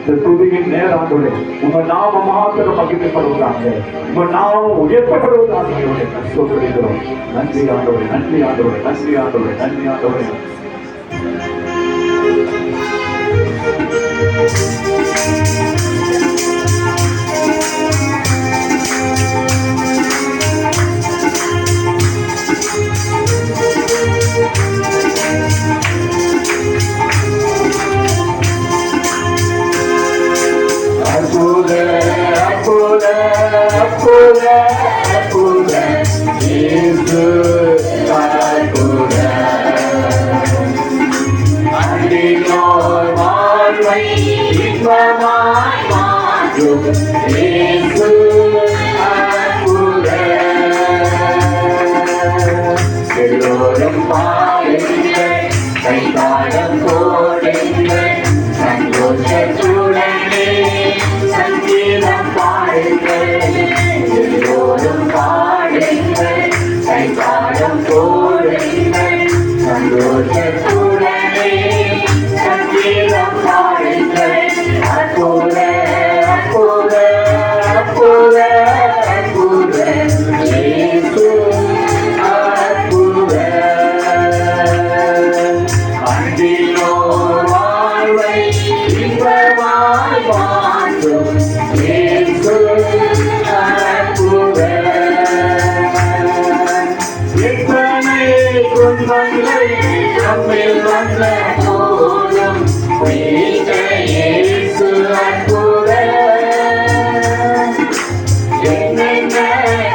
இந்த துதியின் நேரம் ஆண்டவரே உங்க நாம மாத்திரம் மகிமைப்படுவதாக, உங்க நாமம் உயர்த்தப்படுவதாக சொல்கிறோம். நன்றி ஆண்டவரே, நன்றி ஆண்டவரே, நன்றி ஆண்டவரே, நன்றி ஆண்டவரே. எல்லோரும் பாடுங்கள், கைதாளம் போடுங்கள், சந்தோஷத்துடனே சங்கீதம் பாடுங்கள். எல்லோரும் பாடுங்கள், கைதாளம் போடுங்கள், சந்தோஷத்துடனே சங்கீதம் பாடுங்கள். அற்புத அற்புத அற்புத அற்புத இயேசு அற்புத. அன்பினோர் வாழ்வை இன்பமாய் மாற்றும் இயேசு அற்புத. எத்தனை துன்பங்கள் நம்மில் வந்த போதும் மீட்ட இயேசு அற்புத. என்னென்ன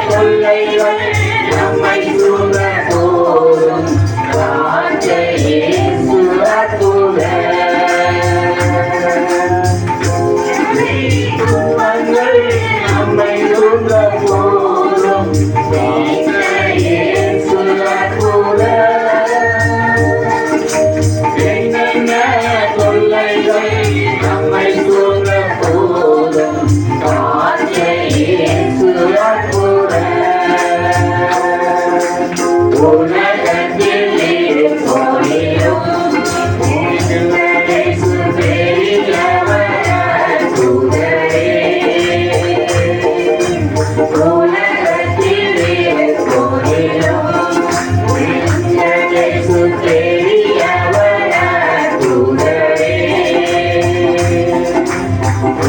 கொள்ளைகள் நம்மை சூழ போதும் காத்த இயேசு அற்புத. துன்பங்கள் நம்மை சூழ போதும் காத்த இயேசு அற்புத. என்னென்ன கொள்ளைகள் நம்மை சூழ போதும் காத்த இயேசு அற்புத. உலகத்தில் இருப்போரிலும் இயேசு பெரியவர் அற்புதரே. உலகத்தில் இருப்போரிலும் இயேசு பெரியவர் அற்புதரே.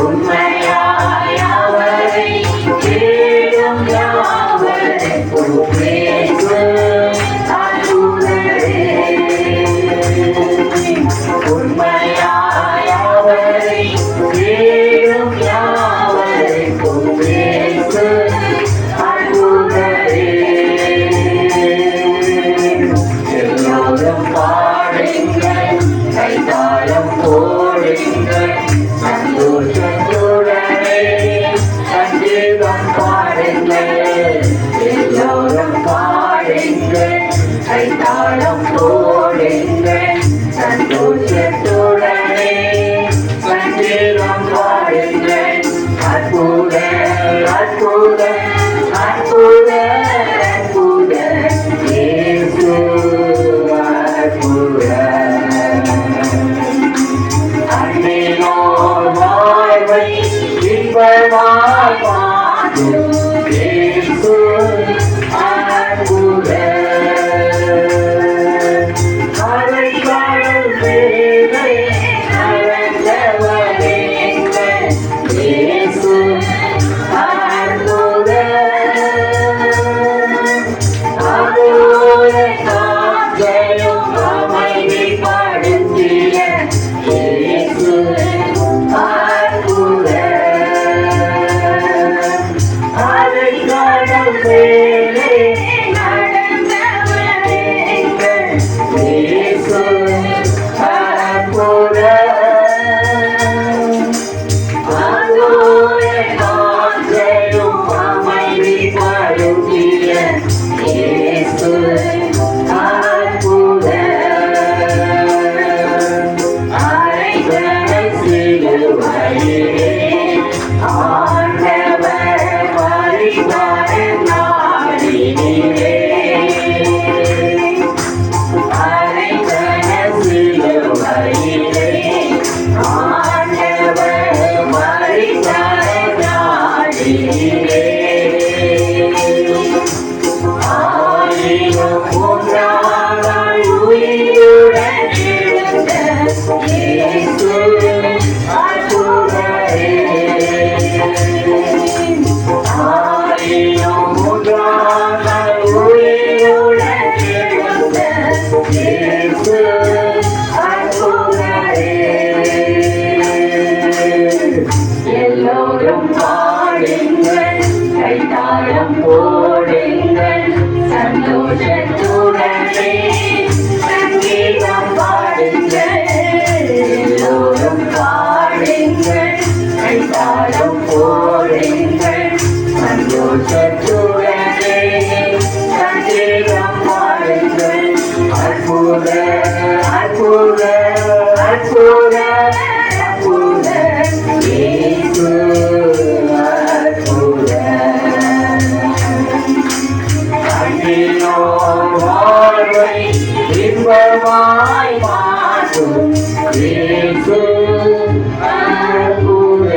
உண்மையாய் அவரை தேடும் யாவருக்கும் இயேசு அற்புதரே. உண்மையாய் அவரை தேடும் யாவருக்கும் இயேசு அற்புதரே. எல்லோரும் பாடுங்கள், கைதாளம் போடுங்கள், சந்தோஷத்துடனே சங்கீதம் பாடுங்கள். எல்லோரும் பாடுங்கள், கைதாளம் போடுங்கள், சந்தோஷத்துடனே சங்கீதம் பாடுங்கள். அற்புத அற்புத அற்புத அற்புத இயேசு அற்புத. அன்பினோர் வாழ்வை இன்பமாய் மாற்றும் இயேசு அற்புத. அலைக்கடல் மேலே நடந்தவரே ஆயினும் முதலான உயிருடன் எழுந்த இயேசு அற்புதரே. எல்லோரும் பாடுங்கள், கைத்தாளம் போடுங்கள், சந்தோஷத்துடனே சங்கீதம் பாடுங்கள். எல்லோரும் பாடுங்கள், கைத்தாளம் போடுங்கள், சந்தோஷத்துடனே சங்கீதம் பாடுங்கள். அற்புத அற்புத அற்புத அற்புத இயேசு அற்புத. கண்ணினோ பார்வை இன்பமாய் மாற்றும் இயேசு அற்புத.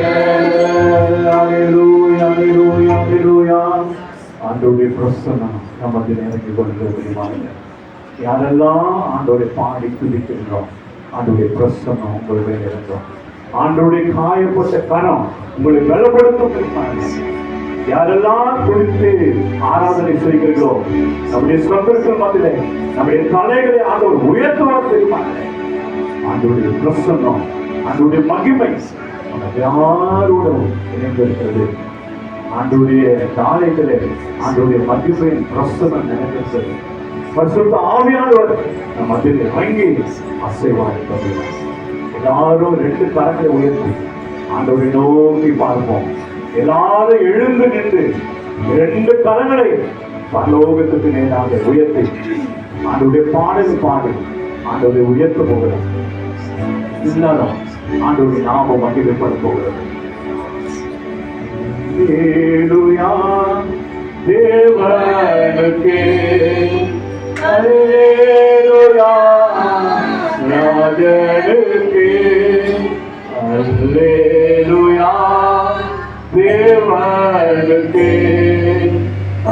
அல்லேலூயா, அல்லேலூயா, அல்லேலூயா. ஆண்டவருடைய பிரசன்னம் நமக்கு இறங்கி கொண்டிருக்கிறோம். யாரெல்லாம் ஆண்டவரை பாடி துதிக்கின்றோம், ஆண்டவருடைய பிரசன்னம் உங்கள் மேல் இறங்கும். ஆண்டவருடைய காயப்பட்ட கரம் உங்களை பலப்படுத்தும். யாரெல்லாம் குறித்து ஆராதனை செய்கிறீர்களோ நம்முடைய சொந்தங்கள் மத்தியிலே நம்முடைய தலைகளை ஆண்டவர் உயர்த்துவார் தெரியுமாங்க. ஆண்டவருடைய பிரசன்னம், ஆண்டவருடைய மகிமை நமக்கு யாரோடும் இணைந்திருக்கிறது. ஆண்டவருடைய காலைகளே ஆண்டவருடைய மகிமையின் பிரசன்னம் நினைக்கிறது. பரிசுத்த ஆவியானவர் நம் மத்தியில் இறங்கி அசைவார். எல்லாரும் 2 கரங்களை உயர்த்தி ஆண்டவரை நோக்கி பார்ப்போம். எல்லாரும் எழுந்து நின்று 2 கரங்களை பரலோகத்துக்கு நேராக உயர்த்தி ஆண்டவருடைய பாடல் பாடி ஆண்டவரை உயர்த்த போகிறோம். எல்லாரும் ஆண்டவருடைய நாமம் மகிமைப்பட போகிறது. அல்லேலூயா தேவனுக்கே, அல்லேலூயா ராஜனுக்கே, அல்லேலூயா தேவனுக்கே,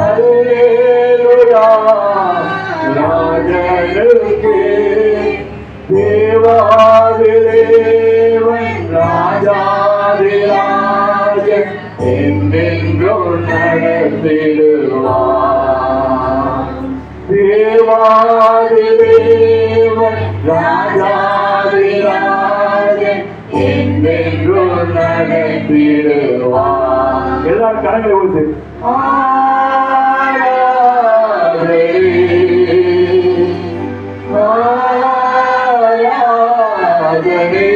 அல்லேலூயா ராஜனுக்கே. தேவாதிதேவன் ராஜாதிராஜன் என்றென்றும் நடத்திடுவார். தேவாதிதேவன் ராஜாதிராஜன் என்றென்றும் நடத்திடுவார். எல்லாரும் கரங்களை ஊத்து. ஆராதனை ஆராதனை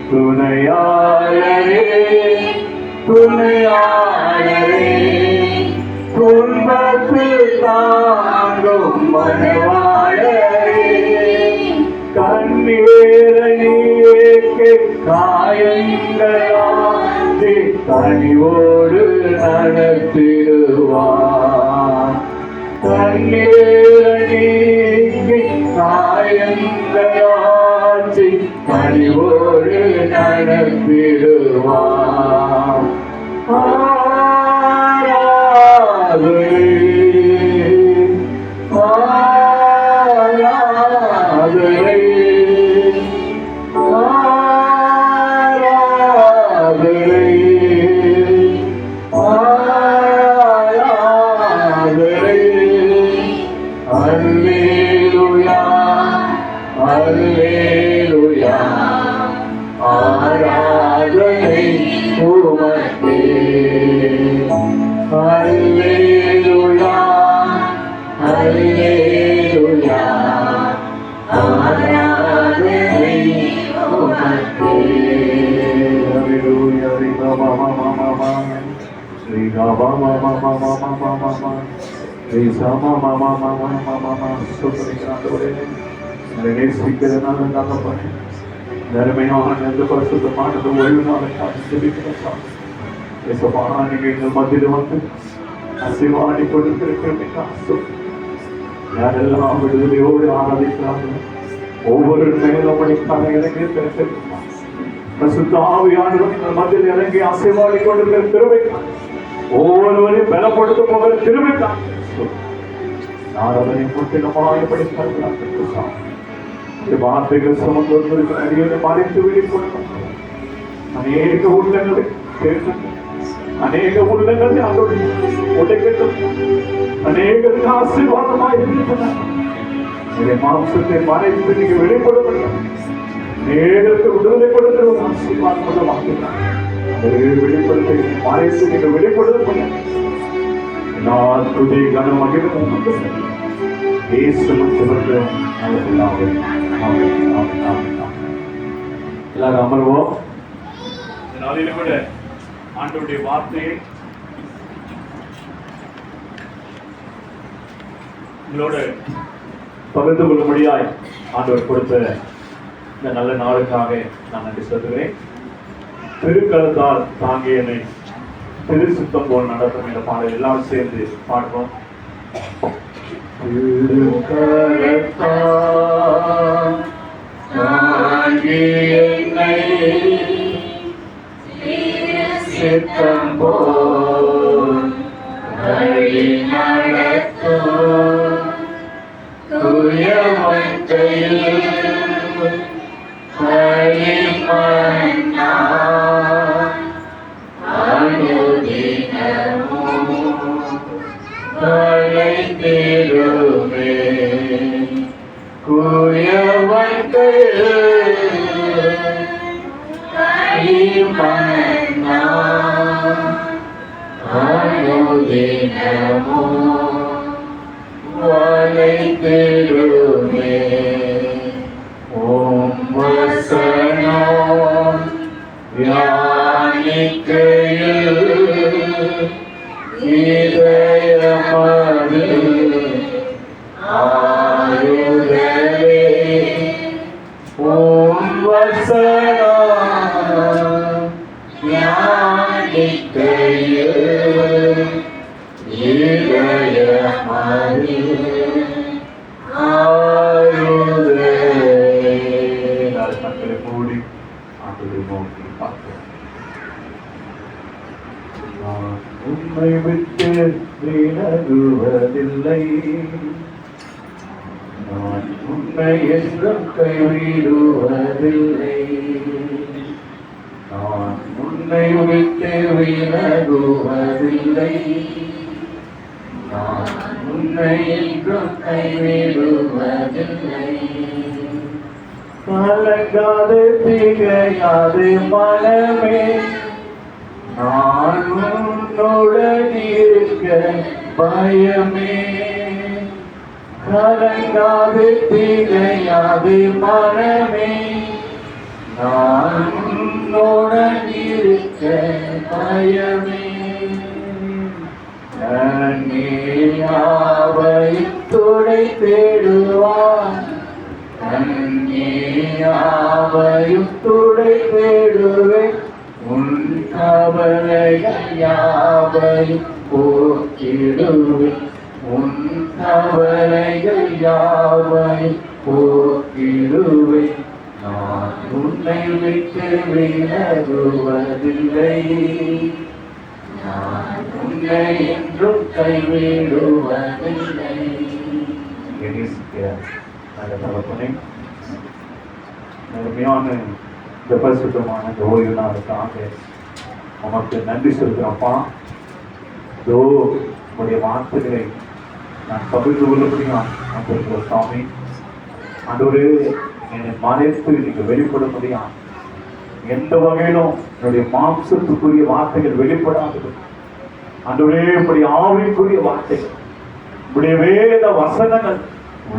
துணையாளரே துணையாளரே துன்பத்தில் தாங்கும் மனவாளரே கண்ணீரணியேக்கு காயங்களாதி கனிவோடு நடத்திடுவார். கண்ணீரணிக்கு காயங்களாதி கனிவோடு நடத்திடுவார். ஆராதனை ஆராதனை ஆராதனை ஆராதனை. அல்லேலூயா அல்லேலூயா ஆராதனை உமக்கே. அல்லேலூயா அல்லேலூயா ஆராதனை உமக்கே. அல்லேலூயா ஸ்ரீ ராமா மாமா மாமா மாமா மாமா ஸ்ரீ சாமா மாமா மாமா மாமா மாமா சுப்ரீகாந்தோரே நேசிக்கிறதுனால நல்ல பண்ணி நன்மையான இந்த பரிசுத்தமான ஓய்வு நாளுக்காக ஜெபிக்கிறோம். இயேசுவா, நீங்க எங்கள் மத்தியில் வந்து அசைவாடி கொடுத்திருக்கிறீங்க. யாரெல்லாம் விடுதலையோடு ஆராதிக்கிறார்கள் ஒவ்வொரு மேலும் இறங்கி திறத்திருக்கிறார். பரிசுத்த ஆவியானவர் எங்கள் மத்தியில் இறங்கி அசைவாடி கொண்டிருக்கிற திருவைக்காக ஒவ்வொருவரையும் பலப்படுத்தும் போகிற திருவைக்காக நாரதனை முற்றிலுமாக படிக்கிறார்கள். வார்த்தைகள் சுமந்து வந்திருக்கிற அடியை மறைத்து வெளிக்கொடுக்கும். அநேக உள்ளங்களை கேட்கும், அநேக உள்ளங்களை அதோடு உடைக்கட்டும், அநேகருக்கு ஆசீர்வாதமாக இருக்கின்றன. மாம்சத்தை மறைத்து நீங்க வெளிப்படுத்த நேருக்கு விடுதலை கொடுக்கிற ஒரு ஆசீர்வாதமாக வெளிப்படுத்த மறைத்து நீங்க வெளிப்படுத்த எல்லா துதி கன மகிழும் எல்லாரும் அமர்வோம். நாளிலும் கூட ஆண்டவருடைய வார்த்தையை உங்களோடு பகிர்ந்து கொள்ளும்படியாய் ஆண்டவர் கொடுத்த இந்த நல்ல நாளுக்காக நான் நன்றி சொல்கிறேன். திருக்கரத்தால் தாங்கிய என்னை திரு சுத்தம் போல் நடத்தும் என்ற பாடல் எல்லாம் சேர்ந்து பாடுவோம். சித்தம் போல் வழி நடத்தும் துயவத்தையில் களிமண்ணா அனுதினமும் கலைந்திடுமே குயவத்தையில் களிமண்ணா அனுதினமும் வளைந்திடுமே ஓம் வசனம் தியானிக்கையில் இதயமது ஆறுதலே ஓம் வசனம் தியானிக்கையில் இதயமது மக்களை மூடி ஆண்டவரை நோக்கி பார்க்கிறோம். நான் உன்னை விட்டு விலகுவதில்லை, நான் உன்னை என்றும் கைவிடுவதில்லை, நான் உன்னை விட்டு விலகுவதில்லை, நான் உன்னை என்றும் கைவிடுவதில்லை. கலங்காது திகையாது மனமே, நான் உன்னுடன் இருக்க பயமே. கலங்காது திகையாது மனமே, நான் உன்னுடன் இருக்க பயமே. யாவையும் துடை தேடுவான், யாவையும் துடை தேடுவேன், உன் கவலைகள் யாவையும் போக்கிடுவேன், உன் கவலைகள் யாவையும் போக்கிடுவேன். நான் உன்னை விட்டு விலகுவதில்லை, நான் உன்னை என்றும் கைவிடுவதில்லை. அருமையான இந்த பரிசுத்தமான இந்த ஓய்வு நாளுக்காக உமக்கு நன்றி சொல்கிறோம்ப்பா. இதோ உங்களுடைய வார்த்தைகளை நான் பகிர்ந்து கொள்ளப்படியா அந்த சாமி ஆண்டவரே என்னை மறைத்து நீங்க வெளிப்பட முடியாது. எந்த வகையிலும் என்னுடைய மாம்சத்துக்குரிய வார்த்தைகள் வெளிப்படாது. ஆண்டவரே இப்படி ஆவிக்குரிய வார்த்தைகள் இப்படி வேத வசனங்கள்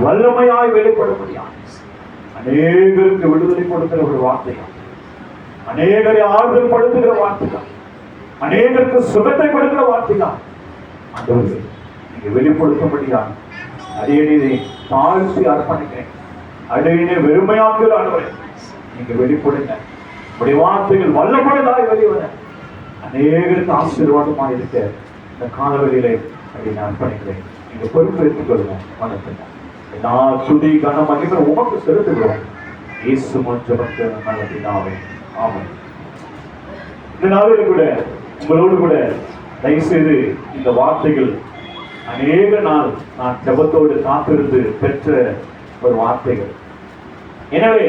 வல்லமையாய் வெளிப்பட முடியாது. அநேகருக்கு விடுதலை கொடுக்கிற ஒரு வார்த்தைகள், அநேகரை ஆறுதல் படுத்துகிற வார்த்தைகள், அநேகருக்கு சுகத்தை கொடுக்கிற வார்த்தைகள் ஆண்டவரே நீங்க வெளிப்படுத்த முடியாது. அடியனை தாழ்த்தி அர்ப்பணிக்கிறேன், அடியனை வெறுமையாக்குகிற ஆண்டவரே நீங்க வெளிப்படுங்க. உடைய வார்த்தைகள் வல்லப்படுவதாய் வெளிவர அநேகருக்கு ஆசீர்வாதமா இருக்க இந்த காலவெளியிலே அப்படி நான் அர்ப்பணிக்கிறேன். நீங்க பொறுப்பு எடுத்துக் கொள்ளுங்க. வணக்கங்க. எல்லா துதி கன மகிமை உமக்கு செலுத்துகிறோம். இயேசு மூலமாக நல்ல பிதாவே. ஆமென். இந்த நாளில் கூட உங்களோடு கூட தயவு செய்து இந்த வார்த்தைகள் அநேக நாள் நான் ஜெபத்தோடு காத்திருந்து பெற்ற ஒரு வார்த்தைகள். எனவே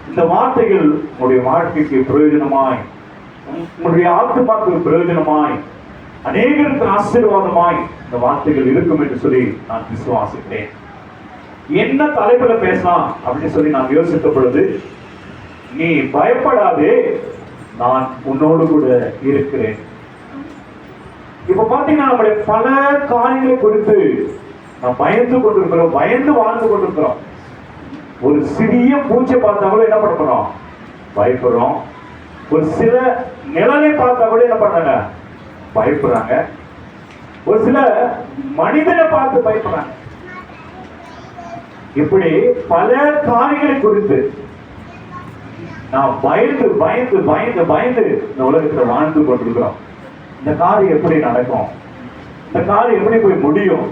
இந்த வார்த்தைகள் உங்களுடைய வாழ்க்கைக்கு பிரயோஜனமாய், உங்களுடைய ஆத்மாக்கு பிரயோஜனமாய், அநேகருக்கு ஆசீர்வாதமாய் இந்த வார்த்தைகள் இருக்கும் என்று சொல்லி நான் விசுவாசிக்கிறேன். என்ன தலைப்புல பேசலாம் அப்படின்னு சொல்லி நான் யோசித்த பொழுது, நீ பயப்படாதே, நான் உன்னோடு கூட இருக்கிறேன். இப்ப பாத்தீங்கன்னா நம்முடைய பல காரியங்களை குறித்து நாம் பயந்து கொண்டிருக்கிறோம், பயந்து வாழ்ந்து கொண்டிருக்கிறோம். ஒரு சிறிய பூச்சை பார்த்தா கூட என்ன பண்ணுறோம்? பயப்படுறோம். ஒரு சில நிழலை பார்த்தா கூட என்ன பண்றாங்க? பயப்படுறாங்க. ஒரு சில மனிதனை பார்த்து பயப்படுறாங்க. இப்படி பல காரியங்களை குறித்து நாம் பயந்து பயந்து பயந்து பயந்து இந்த உலகத்துல வாழ்ந்து கொண்டிருக்கிறோம். இந்த காரியம் எப்படி நடக்கும்? இந்த காரியம் எப்படி போய் முடியும்?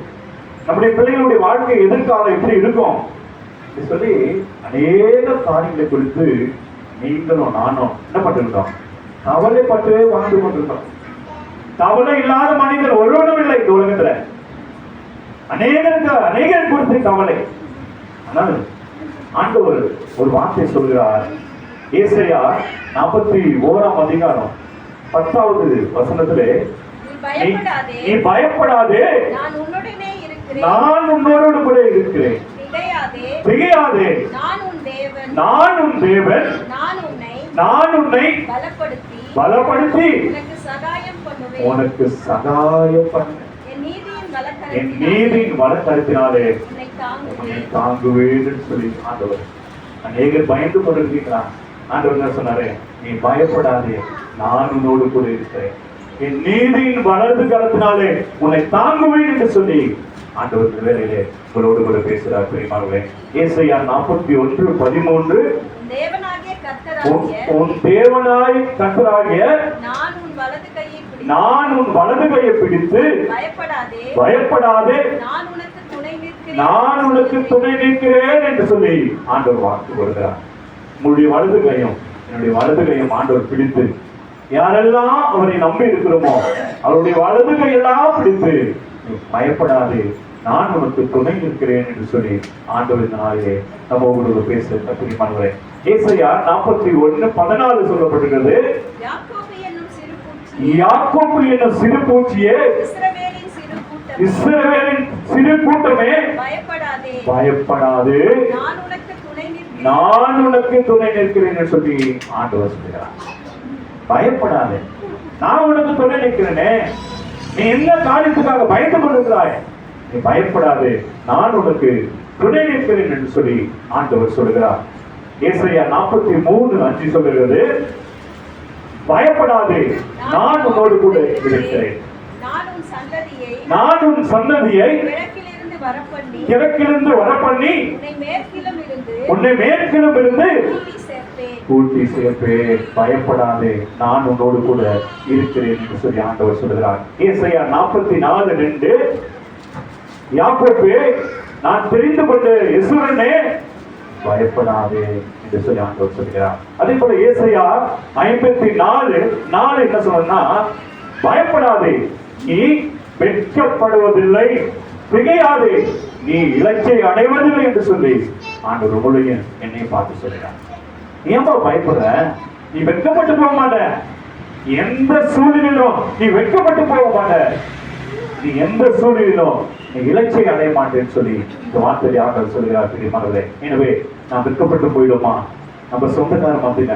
நம்முடைய பிள்ளைகளுடைய வாழ்க்கை எதிர்காலம் எப்படி இருக்கும் சொல்லி அநேக காரியங்களை குறித்து நீங்களும் நானும் என்ன பண்ணிருக்கோம்? கவலைப்பட்டு வாழ்ந்து கொண்டிருக்கிறோம். கவலை இல்லாத மனிதர் ஒருவனும் இல்லை இந்த உலகத்துல. அநேகர் குறித்து கவலை. ஆனால் ஆண்டவர் ஒரு வார்த்தை சொல்கிறார். ஏசாயா 41ஆம் அதிகாரம் 10வது வசனத்திலே, நீ பயப்படாதே, நான் உன்னோடு கூட இருக்கிறேன். திகையாதே, நான் உன் தேவன், நான் உன்னை பலப்படுத்தி உனக்கு சகாயம் பண்ணுவேன். என் நீதியின் வலக்கரத்தினாலே உன்னை தாங்குவேன் சொல்லி ஆண்டவர். அநேகர் பயந்து கொண்டிருக்கிறார். ஆண்டவர் என்ன சொன்னாரு? நீ பயப்படாதே, நான் உன்னோடு கூட இருக்கிறேன். என் நீதியின் வலது கரத்தினாலே உன்னை தாங்குவேன் என்று சொல்லி ஆண்டவர் வேலையிலே உங்களோடு கூட பேசுகிறார். பிரியமானவர்களே, ஏசாயா 41:13, உன் தேவனாய் கர்த்தராகிய நான் உன் வலது கையை பிடித்து பயப்படாதே, நான் உனக்கு துணை நிற்கிறேன் என்று சொல்லி ஆண்டவர் வாக்கு கொடுக்கிறார். உங்களுடைய வலது கையும் என்னுடைய வலது கையும் ஆண்டவர் பிடித்து, யாரெல்லாம் அவரை நம்பி இருக்கிறோமோ அவருடைய வலது கையெல்லாம் பிடித்து, பயப்படாதே, நான் உனக்கு துணை நிற்கிறேன் என்று சொல்லி ஆண்டவரின் நாளிலே நம்ம உங்களுக்கு பேச பிரியமானவரே. ஏசாயா 41:14 சொல்லப்பட்டிருக்கிறது. யாக்கோபு என்னும் சிறு பூச்சியே, இஸ்ரவேலின் சிறு கூட்டமே, பயப்படாதே, நான் உனக்கு துணை நிற்கிறேன் என்று சொல்லி ஆண்டவர் சொல்கிறார். பயப்படாதே, நான் உனக்கு துணை நிற்கிறேனே. நீ என்ன காரியத்துக்காக பயந்து கொண்டிருக்கிறாய்? நீ பயப்படாதே, நான் உனக்கு துணை நிற்கிறேன் என்று சொல்லி ஆண்டவர் சொல்கிறார். ஏசாயா 43:5 சொல்கிறது. பயப்படாதே, நான் உன்னோடு கூட இருக்கிறேன். நான் உன் சந்ததியை கிழக்கிலிருந்து வரப்பண்ணி உன்னை மேற்கிலும் இருந்து கூட்டி சேர்ப்பேன். பயப்படாதே, நான் உன்னோடு கூட இருக்கிறேன் என்று சொல்லி ஆண்டவர் சொல்கிறார். ஏசாயா 44:2, யாக்கோபே, நான் தெரிந்து கொண்ட இஸ்ரவேலே, பயப்படாதே என்று சொல்லி ஆண்டவர் சொல்கிறார். அதே போல ஏசாயா 54:4 என்ன சொன்னா, பயப்படாதே, நீ வெட்கப்படுவதில்லை, திகையாதே, நீ இலச்சை அடைவதில்லை என்று சொல்லி ஆண்டவர் உங்களையும் என்னை பார்த்து சொல்கிறார். நீ ஏன்பா பயப்படுற? நீ வெட்கப்பட்டு போக மாட்ட. எந்த சூழ்நிலையிலும் நீ வெட்கப்பட்டு போக மாட்ட. நீ எந்த சூழ்நிலையிலும் நீ இலச்சை அடைய மாட்டேன்னு சொல்லி இந்த வார்த்தையை ஆண்டவர் சொல்கிறார். பிரியமானவர்களே, எனவே நாம் வெட்கப்பட்டு போயிடுமா? நம்ம சொந்தக்காரர் மத்தியில,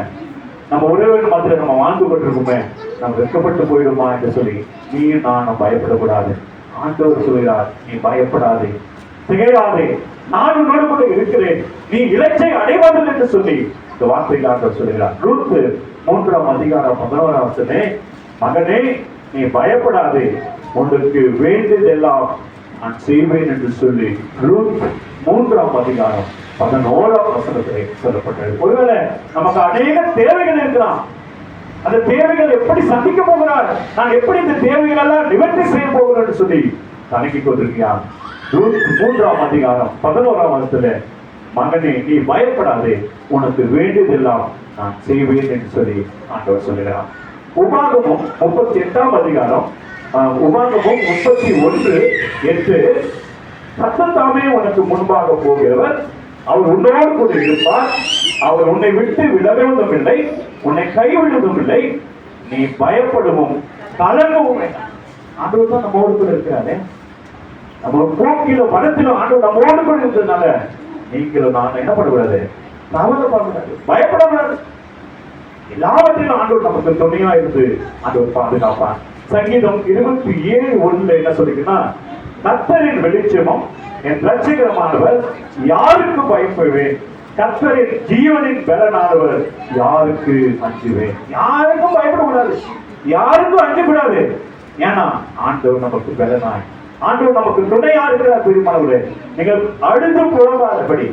நம்ம உறவினர் மத்தியில நம்ம வாழ்ந்து கொண்டிருக்குமே, நம்ம வெட்கப்பட்டு போயிடுமா என்று சொல்லி நீயும் நானும் பயப்படக்கூடாது. ஆண்டவர் சொல்கிறார், நீ பயப்படாதே, திகையாதே, நான் உன்னோடு கூட இருக்கிறேன், நீ இலச்சை அடைவதில்லை என்று சொல்லி இந்த வார்த்தையில் ஆண்டவர் சொல்கிறார். ரூத் 3ஆம் அதிகாரம் 11ஆம் வசனம், மகனே, நீ பயப்படாதே, உனக்கு வேண்டியதெல்லாம் நான் செய்வேன் என்று சொல்லி ரூத் 3ஆம் அதிகாரம் 11ஆம் வசனத்திலே சொல்லப்பட்டது. ஒருவேளை நமக்கு அநேக தேவைகள் இருக்கலாம். அந்த தேவைகள் எப்படி சந்திக்க போகிறார், நான் எப்படி இந்த தேவைகள் எல்லாம் நிவர்த்தி செய்ய போகிறேன் சொல்லி கணக்கி கொண்டிருக்கிறார். 3ஆம் அதிகாரம் 11ஆம் வசனத்துல, மகனே நீ பயப்படாதே, உனக்கு வேண்டியதெல்லாம் நான் செய்வேன் என்று சொல்லி ஆண்டவர் சொல்லுகிறார். உபாகமம் 38ஆம் அதிகாரம் உபாகமம் 31:8, கர்த்தர் தாமே உனக்கு முன்பாக போகிறவர், அவர் உன்னோடு கூட இருப்பார், அவர் உன்னை விட்டு விலகுவதும் இல்லை, உன்னை கைவிடுவதும் இல்லை, நீ பயப்படவும் கலங்கவும் வேண்டாம். ஆண்டவர் தான் நம்மோடு கூட இருக்கிறாரு. நம்ம போக்கில பணத்திலும் ஆண்டவர் நம்மோடு கூட இருக்கிறதுனால நீங்களும் நான் என்ன பண்ணக்கூடாது, கவலைப்படக்கூடாது, பயப்படக்கூடாது. எல்லாவற்றிலும் ஆண்டவர் நமக்கு துணையா இருந்து ஆண்டவர் பாதுகாப்பார். சங்கீதம் 27:1 என்ன சொல்லிங்கன்னா, கர்த்தரின் வெளிச்சமும் என் ரட்சகரமானவர், யாருக்கு பயப்படுவேன், கர்த்தரின் ஜீவனின் பலனானவர், யாருக்கு அஞ்சுவேன். யாருக்கும் பயப்படக்கூடாது, யாருக்கும் அஞ்சக்கூடாது. ஏன்னா ஆண்டவர் நமக்கு பலனாய், ஆண்டவர் நமக்கு துணையா இருக்கிறார். பெருமானவரே, நீங்கள் அழுது புலம்பாதபடி,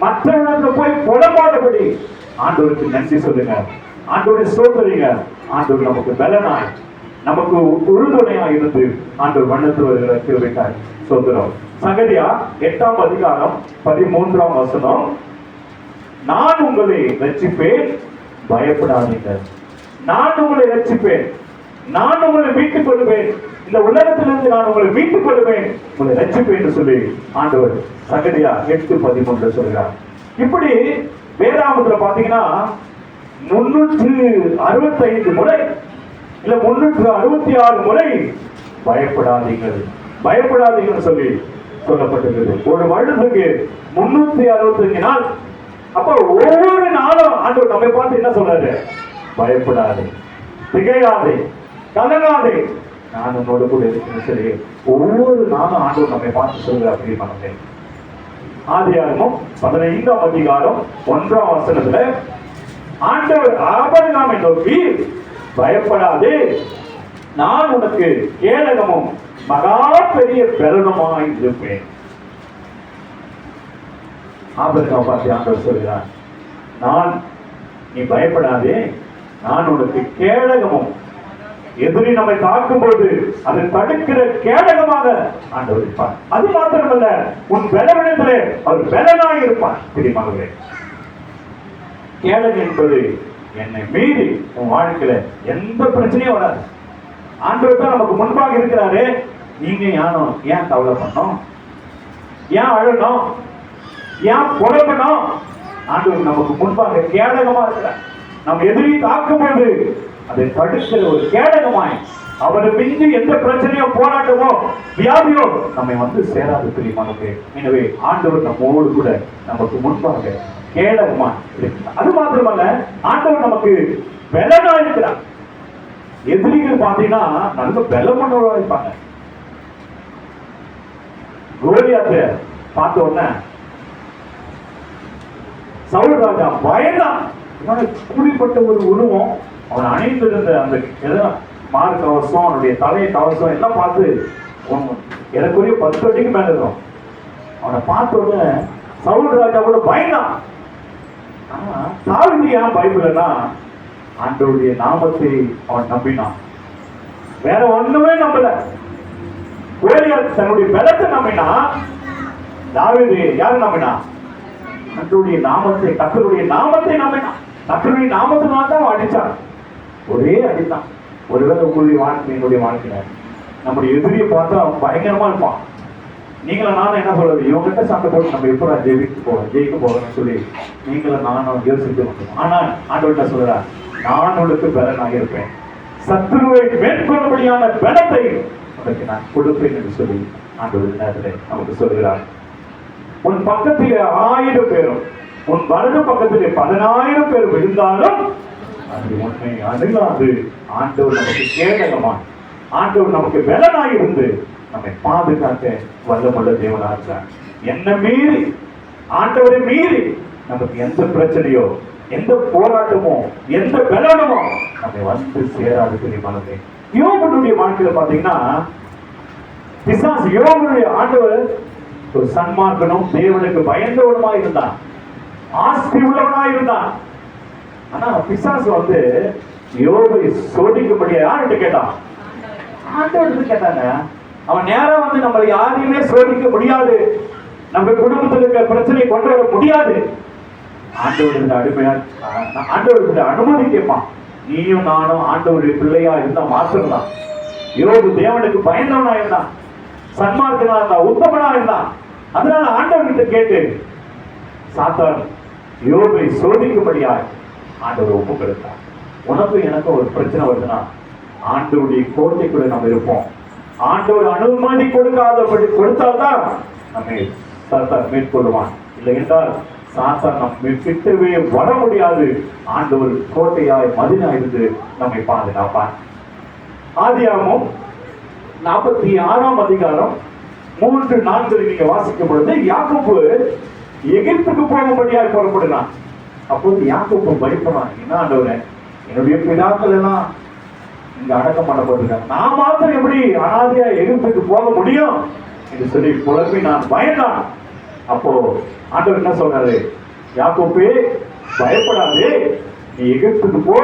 மற்றவர்களுக்கு போய் புலம்பாதபடி ஆண்டவருக்கு நன்றி சொல்லுங்க, ஆண்டவரை சோதரிங்க. ஆண்டவர் நமக்கு பலனாய், நமக்கு உறுதுணையா இருந்து ஆண்டவர் வண்ணத்து வருகிற கிருபைக்காய் சோதரம். சகரியா 8ஆம் அதிகாரம் 13ஆம் வசனம், நான் உங்களை ரட்சிப்பேன், பயப்படாதீங்க, நான் உங்களை ரட்சிப்பேன், நான் உங்களை மீட்டுக் கொள்வேன், இந்த உலகத்திலிருந்து நான் உங்களை மீட்டுக் கொள்வேன், உங்களை ரட்சிப்பேன் என்று சொல்லி ஆண்டவர் சகரியா 8:13 சொல்கிறார். இப்படி வேதாகமத்துல பாத்தீங்கன்னா 365 முறை இல்ல 366 முறை பயப்படாதீங்கள், பயப்படாதீங்கன்னு சொல்லி சொல்லப்பட்டிருக்கிறது. ஒரு வருடத்துக்கு 365 நாள். அப்ப ஒவ்வொரு நாளும் ஆண்டவர் நம்மை பார்த்து என்ன சொல்றாரு, பயப்படாதே, திகையாதே, கலங்காதே, நான் உன்னோடு கூட இருக்கிறேன் சரி. ஒவ்வொரு நாளும் ஆண்டவர் நம்மை பார்த்து சொல்கிறார். அப்படி பண்ணேன். ஆதியாகமம் 15ஆம் அதிகாரம் 1ஆம் வசனத்துல ஆண்டவர் ஆபிரகாமை நோக்கி, பயப்படாதே, நான் உனக்கு கேடகமும் மகா பெரிய பெருனமாய் இருப்பேன். ஆபிரகாம் பார்த்து ஆண்டவர் சொல்கிறார், நீ பயப்படாதே, நான் உனக்கு கேடகமும், எதிரி நம்மை தாக்கும் போது அதை தடுக்கிற கேடகமாக ஆண்டவர் இருப்பார். அது மாத்திரமல்ல, உன் பலவீனத்திலே அவர் பலனாய் இருப்பார். பிரியமானவர்களே, கேடகம் என்பது என்னை மீறி உன் வாழ்க்கையில எந்த பிரச்சனையும் வராது. ஆண்டவர் தான் நமக்கு முன்பாக இருக்கிறாரு. நீங்க ஏன் கவலை பண்ணோம், ஏன் அழணும், ஏன் புலம்பணும்? ஆண்டவர் நமக்கு முன்பாக கேடகமா இருக்கிறார். நம்ம எதிரி தாக்கும் போது அதை தடுக்கிற ஒரு கேடகமாய், அவரை மிஞ்சி எந்த பிரச்சனையோ போராட்டமோ வியாதியோ நம்மை வந்து சேராது. பிரியமானவர்களே, எனவே ஆண்டவர் நம்மோடு கூட நமக்கு முன்பாக கேடகமா இருக்கிறார். அது மாத்திரமல்ல, ஆண்டவர் நமக்கு பலனா இருக்கிறார். எதிரிகள் பாத்தீங்கன்னா நல்ல பலமுள்ளவர்களா இருப்பாங்க. கோலியாத்தை பார்த்த உடனே சவுல் ராஜா பயந்தான். கூடிப்பட்ட ஒரு உருவம், அவன் அணிந்திருந்த அந்த மாறு கவசம், அவனுடைய தலையை கவசம் எல்லாம் பார்த்து எனக்குரிய 10 அடிக்கு மேல இருக்கும். அவனை பார்த்த உடனே சவுல் ராஜா கூட பயந்தான். ஆனா தாவீது ஏன் பயப்படலன்னா, ஆண்டவருடைய நாமத்தை அவன் நம்பினான், வேற ஒண்ணுமே நம்பல. கோலியாத் தன்னுடைய பலத்தை நம்பினா, தாவீது யாரு நம்பினா? ஆண்டவருடைய நாமத்தை, கர்த்தருடைய நாமத்தை நம்பினான். கர்த்தருடைய நாமத்தினால தான் அடிச்சான், ஒரே அடித்தான். ஒருவேளை உங்களுடைய வாழ்க்கை, என்னுடைய வாழ்க்கையில நம்முடைய எதிரியை பார்த்தா அவன் பயங்கரமா இருப்பான். நீங்களும் நானும் என்ன சொல்றது, இவங்கிட்ட சண்டை போட்டு நம்ம எப்படா ஜெயிக்க போறோம்னு சொல்லி நீங்களும் நானும் யோசிக்க முடியும். ஆனா ஆண்டவர்கிட்ட சொல்றா, நான் உனக்கு பலனாக இருப்பேன், சத்துருவை மேற்கொள்ளும்படியான பலத்தை உனக்கு நான் கொடுப்பேன் என்று சொல்லி ஆண்டவர் நேரத்தில் நமக்கு சொல்கிறார். உன் பக்கத்திலே 1000 பேரும் உன் வலது பக்கத்திலே 10,000 பேர் விழுந்தாலும் அது உண்மை அணுகாது. ஆண்டவர் நமக்கு கேடகமான், ஆண்டவர் நமக்கு பலனாய் இருந்து நம்மை பாதுகாக்க வல்லமுள்ள தேவனா இருக்கிறார். என்ன மீறி, ஆண்டவரை மீறி நமக்கு எந்த பிரச்சனையோ, எந்த போராட்டமோ, எந்த பலனமோ நம்மை வந்து சேராது. தெரியுமானது யோபனுடைய வாழ்க்கையில பாத்தீங்கன்னா, பிசாசு யோபனுடைய ஆண்டவர் ஒரு சன்மார்க்கனும் தேவனுக்கு பயந்தவனுமா இருந்தான். ஆஸ்தி உள்ளவனா இருந்தான். ஆனா பிசாசு வந்து யோபை சோதிக்கும்படியா யார்கிட்ட கேட்டான்? ஆண்டவர்கிட்ட கேட்டாங்க. அவன் நேரா வந்து நம்மளை யாரையுமே சோதிக்க முடியாது, நம்ம குடும்பத்தில் இருக்கிற பிரச்சனையை கொண்டு வர முடியாது. ஆண்டவருக்கு அடிமையா, ஆண்டவருக்கு அனுமதி கேட்பான். நீயும் நானும் ஆண்டவருடைய பிள்ளையா இருந்தா மாத்திரம்தான். யோபு தேவனுக்கு பயந்தவனா இருந்தான், சன்மார்க்கனா இருந்தான், உத்தமனா இருந்தான். அதனால ஆண்டவர்கிட்ட கேட்டு சாத்தான் யோபை சோதிக்கும்படியாய் ஆண்டவர் ஒப்பு கொடுத்தார். உனக்கும் எனக்கும் ஒரு பிரச்சனை வருதுன்னா ஆண்டவருடைய கோட்டைக்குள்ள நம்ம இருப்போம். ஆண்டவர் அனுமதி கொடுக்காதபடி கொடுத்தால்தான் நம்மை சாத்தான் மேற்கொள்வான். இல்லை என்றால் சாத்தான் நம்ம கிட்டவே வர முடியாது. ஆண்டவர் கோட்டையாய் மதினாய் இருந்து நம்மை பாதுகாப்பான். ஆதியாகமம் 46ஆம் அதிகாரம் 3-4 நீங்க வாசிக்கும் பொழுது யாக்கோபு எகிப்துக்கு போகும்படியாக புறப்படுறான். அப்போது யாக்கோபு பயப்படுறான். என்ன ஆண்டவரே, என்னுடைய பிதாக்கள் எல்லாம் இங்க அடக்கம் பண்ணப்பட்டிருக்காங்க, நான் மாத்திரம் எப்படி அனாதையா எகிப்துக்கு போக முடியும் என்று சொல்லி குழம்பி நான் பயந்தான். அப்போ ஆண்டவர் என்ன சொல்றாரு? யாக்கோபே, பயப்படாதே, நீ எகிப்துக்கு போ,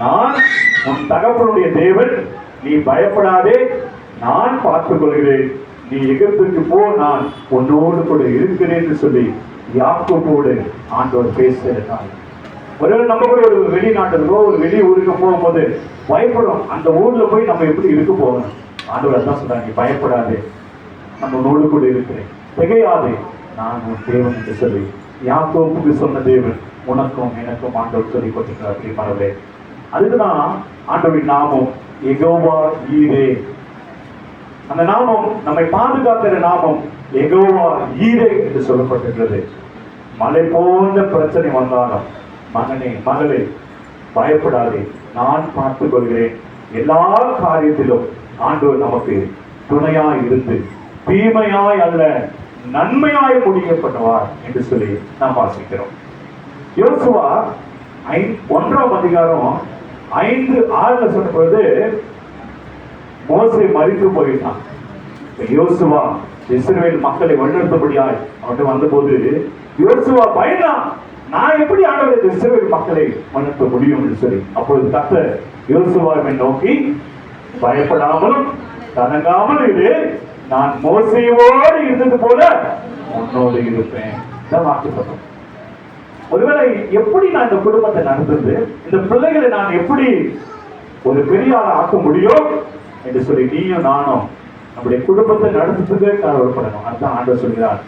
நான் உன் தகப்பனுடைய தேவன், நீ பயப்படாதே, நான் பார்த்துக் கொள்கிறேன், நீ எகிப்துக்கு போ, நான் உன்னோடு கூட இருக்கிறேன் என்று சொல்லி யாக்கோபோடு ஆண்டவர் பேசுகிறார். ஒருவேளை நம்ம கூட ஒரு வெளிநாட்டுக்கோ ஒரு வெளி ஊருக்கு போகும்போது பயப்படும். அந்த ஊர்ல போய் நம்ம எப்படி இருக்க போகணும்? ஆண்டவர் தான் சொல்றாங்க, நீ பயப்படாதே, நம்ம உன்னோடு கூட இருக்கிறேன், திகையாதே, நான் உன் தேவன் என்று சொல்லி யாக்கோபுக்கு சொன்ன தேவன் உனக்கும் எனக்கும் ஆண்டவர் சொல்லி கொடுத்திருக்கிறார். மறவே அதுக்குதான் ஆண்டவரின் நாமம் யெகோவா ஈரே. அந்த நாமம் நம்மை பாதுகாக்கிற நாமம் யெகோவா ஈரே என்று சொல்லப்பட்டிருக்கிறது. மலை போன்ற பிரச்சனை வந்தாலும் மகனே மகளே பயப்படாதே, நான் பார்த்துக் கொள்கிறேன், எல்லா காரியத்திலும் ஆண்டவர் நமக்கு துணையாய் இருந்து தீமையாய் அல்ல நன்மையாய் முடிக்கப்பட்டவார் என்று சொல்லி நாம் வாசிக்கிறோம். யோசுவா 1ஆம் அதிகாரம் 5-6 சொன்ன பொழுது மோசே மரித்து போயிட்டான். யோசுவா இஸ்ரவேல் மக்களை வழிநடத்தபடியாய் அவன் வந்தபோது யோசுவா பயந்தான். நான் எப்படி ஆண்டவரை இஸ்ரவேல் மக்களை வழிநடத்த முடியும் என்று சொல்லி அப்பொழுது கர்த்தர் யோசுவாவை நோக்கி, பயப்படாமலும் கலங்காமல் இரு, நான் மோசேயோடு இருந்தது போல உன்னோடு இருப்பேன். வாக்குப்பட்டோம். ஒருவேளை எப்படி நான் இந்த குடும்பத்தை நடந்தது, இந்த பிள்ளைகளை நான் எப்படி ஒரு பெரிய ஆளை ஆக்க முடியும் என்று சொல்லி நீயும் நானும் நம்முடைய குடும்பத்தை நடத்துறதுக்கு கவலைப்படணும். அதுதான் ஆண்டவர் சொல்கிறார்,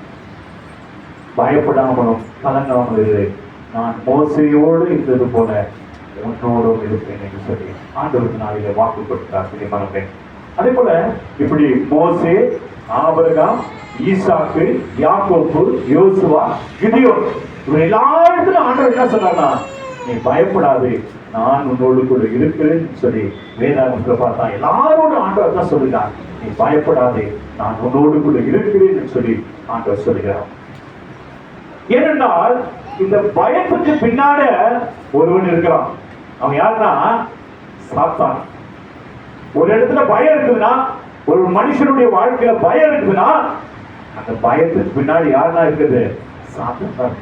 பயப்படாமலும் கலங்காமல் இரு, நான் மோசையோடு இருந்தது போல உன்னோடும் இருப்பேன் என்று சொல்லி ஆண்டவருக்கு நான் இதை வாக்கு கொடுத்தார். பிரியமானவர்களே, அதே போல இப்படி மோசே, ஆபிரகாம், ஈசாக்கு, யாக்கோபு, யோசுவா, கிதியோன் இவங்க எல்லாருக்கும் ஆண்டவர் என்ன சொன்னார்னா, நீ பயப்படாதே, நான் உன்னோடு கூட இருக்கிறேன் சொல்லி வேதாகமத்துல பார்த்தா எல்லாரோடும் ஆண்டவர் தான் சொல்லுகிறார், நீ பயப்படாதே, நான் உன்னோடு கூட இருக்கிறேன் சொல்லி ஆண்டவர் சொல்லுகிறார். ஏனென்றால் இந்த பயத்துக்கு பின்னால ஒருவன் இருக்கிறான். அவன் யாருன்னா சாத்தான். ஒரு இடத்துல பயம் இருக்குதுன்னா, ஒரு மனுஷனுடைய வாழ்க்கையில பயம் இருக்குதுன்னா, அந்த பயத்துக்கு பின்னாடி யாருன்னா இருக்குது? சாத்தான் தான்.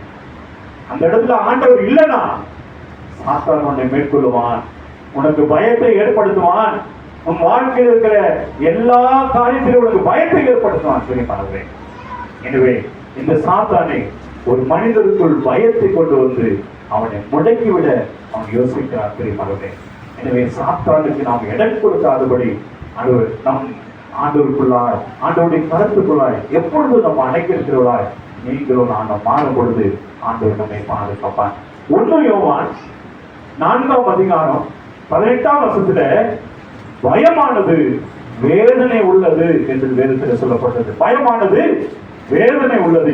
அந்த இடத்துல ஆண்டவர் இல்லைன்னா சாத்தான் உன்னை மேற்கொள்ளுவான், உனக்கு பயத்தை ஏற்படுத்துவான், உன் வாழ்க்கையில் இருக்கிற எல்லா காரியத்திலும் உனக்கு பயத்தை ஏற்படுத்துவான். தெரியுமானவரே, எனவே இந்த சாத்தானை ஒரு மனிதருக்குள் பயத்தை கொண்டு வந்து அவனை முடக்கிவிட அவன் யோசிக்கிறார். தெரியுமானவரே, எனவே சாத்தானுக்கு நாம் இடம் கொடுக்காதபடி நம் ஆண்டவருக்குள்ளாய், ஆண்டவருடைய கருத்துக்குள்ளாய் எப்பொழுதும் நம்ம அணைக்கிறவர்களாய் நீங்களும் நான் மாறும் பொழுது ஆண்டவர் நம்மை பாதுகாப்பான். 1 யோவான் 4ஆம் அதிகாரம் 18ஆம் வசனத்துல பயமானது வேதனை உள்ளது என்று வேதத்தில் சொல்லப்பட்டது. பயமானது வேதனை உள்ளது.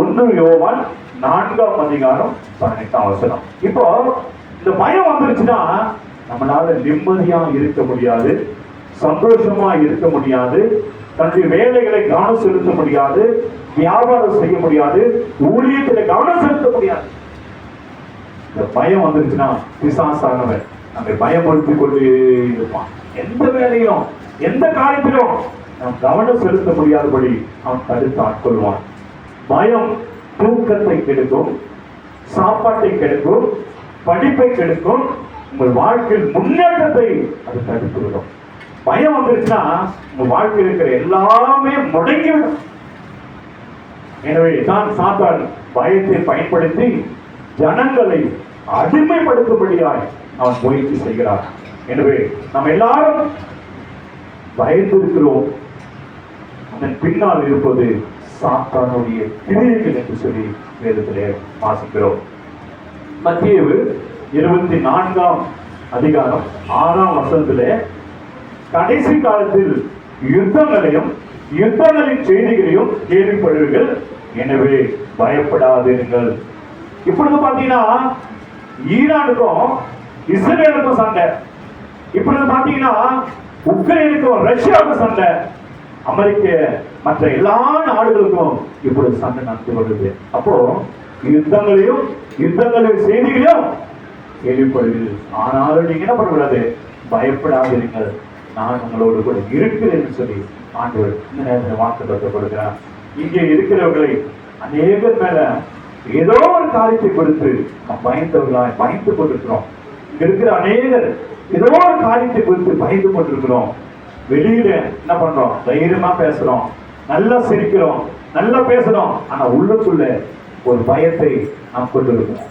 1 யோவான் 4ஆம் அதிகாரம் 18ஆம் வசனம். இப்போ இந்த பயம் வந்துருச்சுன்னா நம்மளால நிம்மதியா இருக்க முடியாது, சந்தோஷமா இருக்க முடியாது, தன்னுடைய வேலைகளை கவனம் செலுத்த முடியாது, வியாபாரம் செய்ய முடியாது, ஊழியத்தில் கவனம் செலுத்த முடியாது. இந்த பயம் வந்துருச்சுன்னா பிசாசானவன் நம்மை பயப்படுத்திக் கொண்டே இருப்பான். எந்த வேலையும் எந்த காரியத்திலும் நாம் கவனம் செலுத்த முடியாதபடி அவன் தடுத்து ஆட்கொள்வான். பயம் தூக்கத்தை கெடுக்கும், சாப்பாட்டை கெடுக்கும், படிப்பை கெடுக்கும், உங்கள் வாழ்க்கையில் முன்னேற்றத்தை அது தடுத்து விடும். பயம் வந்துருச்சுன்னா உங்க வாழ்க்கையில் இருக்கிற எல்லாமே முடங்கிவிடும். எனவே தான் சாத்தான் பயத்தை பயன்படுத்தி ஜனங்களை அடிமைப்படுத்தும்படியாய் அவன் முயற்சி செய்கிறார். எனவே நாம் எல்லாரும் பயந்திருக்கிறோம். அதன் பின்னால் இருப்பது சாத்தானுடைய கிரியைகள் என்று சொல்லி வேதத்திலே வாசிக்கிறோம். மத்தேயு 24 அதிகாரம் 6 வசனத்திலே கடைசி காலத்தில் யுத்தங்களையும் யுத்தங்களின் செய்திகளையும் கேள்விப்படுவீர்கள், எனவே பயப்படாதீர்கள். இப்பொழுது பாத்தீங்கன்னா ஈரானுக்கும் இஸ்ரேலுக்கும் சண்டை, இப்பொழுது பாத்தீங்கன்னா உக்ரைனுக்கும் ரஷ்யாவுக்கும் சண்டை, அமெரிக்க மற்ற எல்லா நாடுகளுக்கும் இப்பொழுது சண்டை நடத்தி வருது. அப்போ யுத்தங்களையும் யுத்தங்களின் செய்திகளையும் கேள்விப்படுவீர்கள், ஆனாலும் நீங்க என்ன பண்ணக்கூடாது, பயப்படாதீர்கள், நான் உங்களோடு கூட இருக்கிறேன் என்று சொல்லி ஆண்டவர் இந்த நேரத்தில் வாக்குத்தத்தம் கொடுக்கிறார். இங்கே இருக்கிறவர்களை அநேகர் மேல ஏதோ ஒரு காரியத்தை கொடுத்து நாம் பயந்தவர்களாய் பயந்து கொண்டிருக்கிறோம். இங்க இருக்கிற அநேகர் ஏதோ ஒரு காரியத்தை குறித்து பயந்து கொண்டிருக்கிறோம். வெளியில என்ன பண்றோம், தைரியமா பேசுறோம், நல்லா சிரிக்கிறோம், நல்லா பேசுறோம், ஆனா உள்ளுக்குள்ள ஒரு பயத்தை நாம் கொண்டிருக்கிறோம்.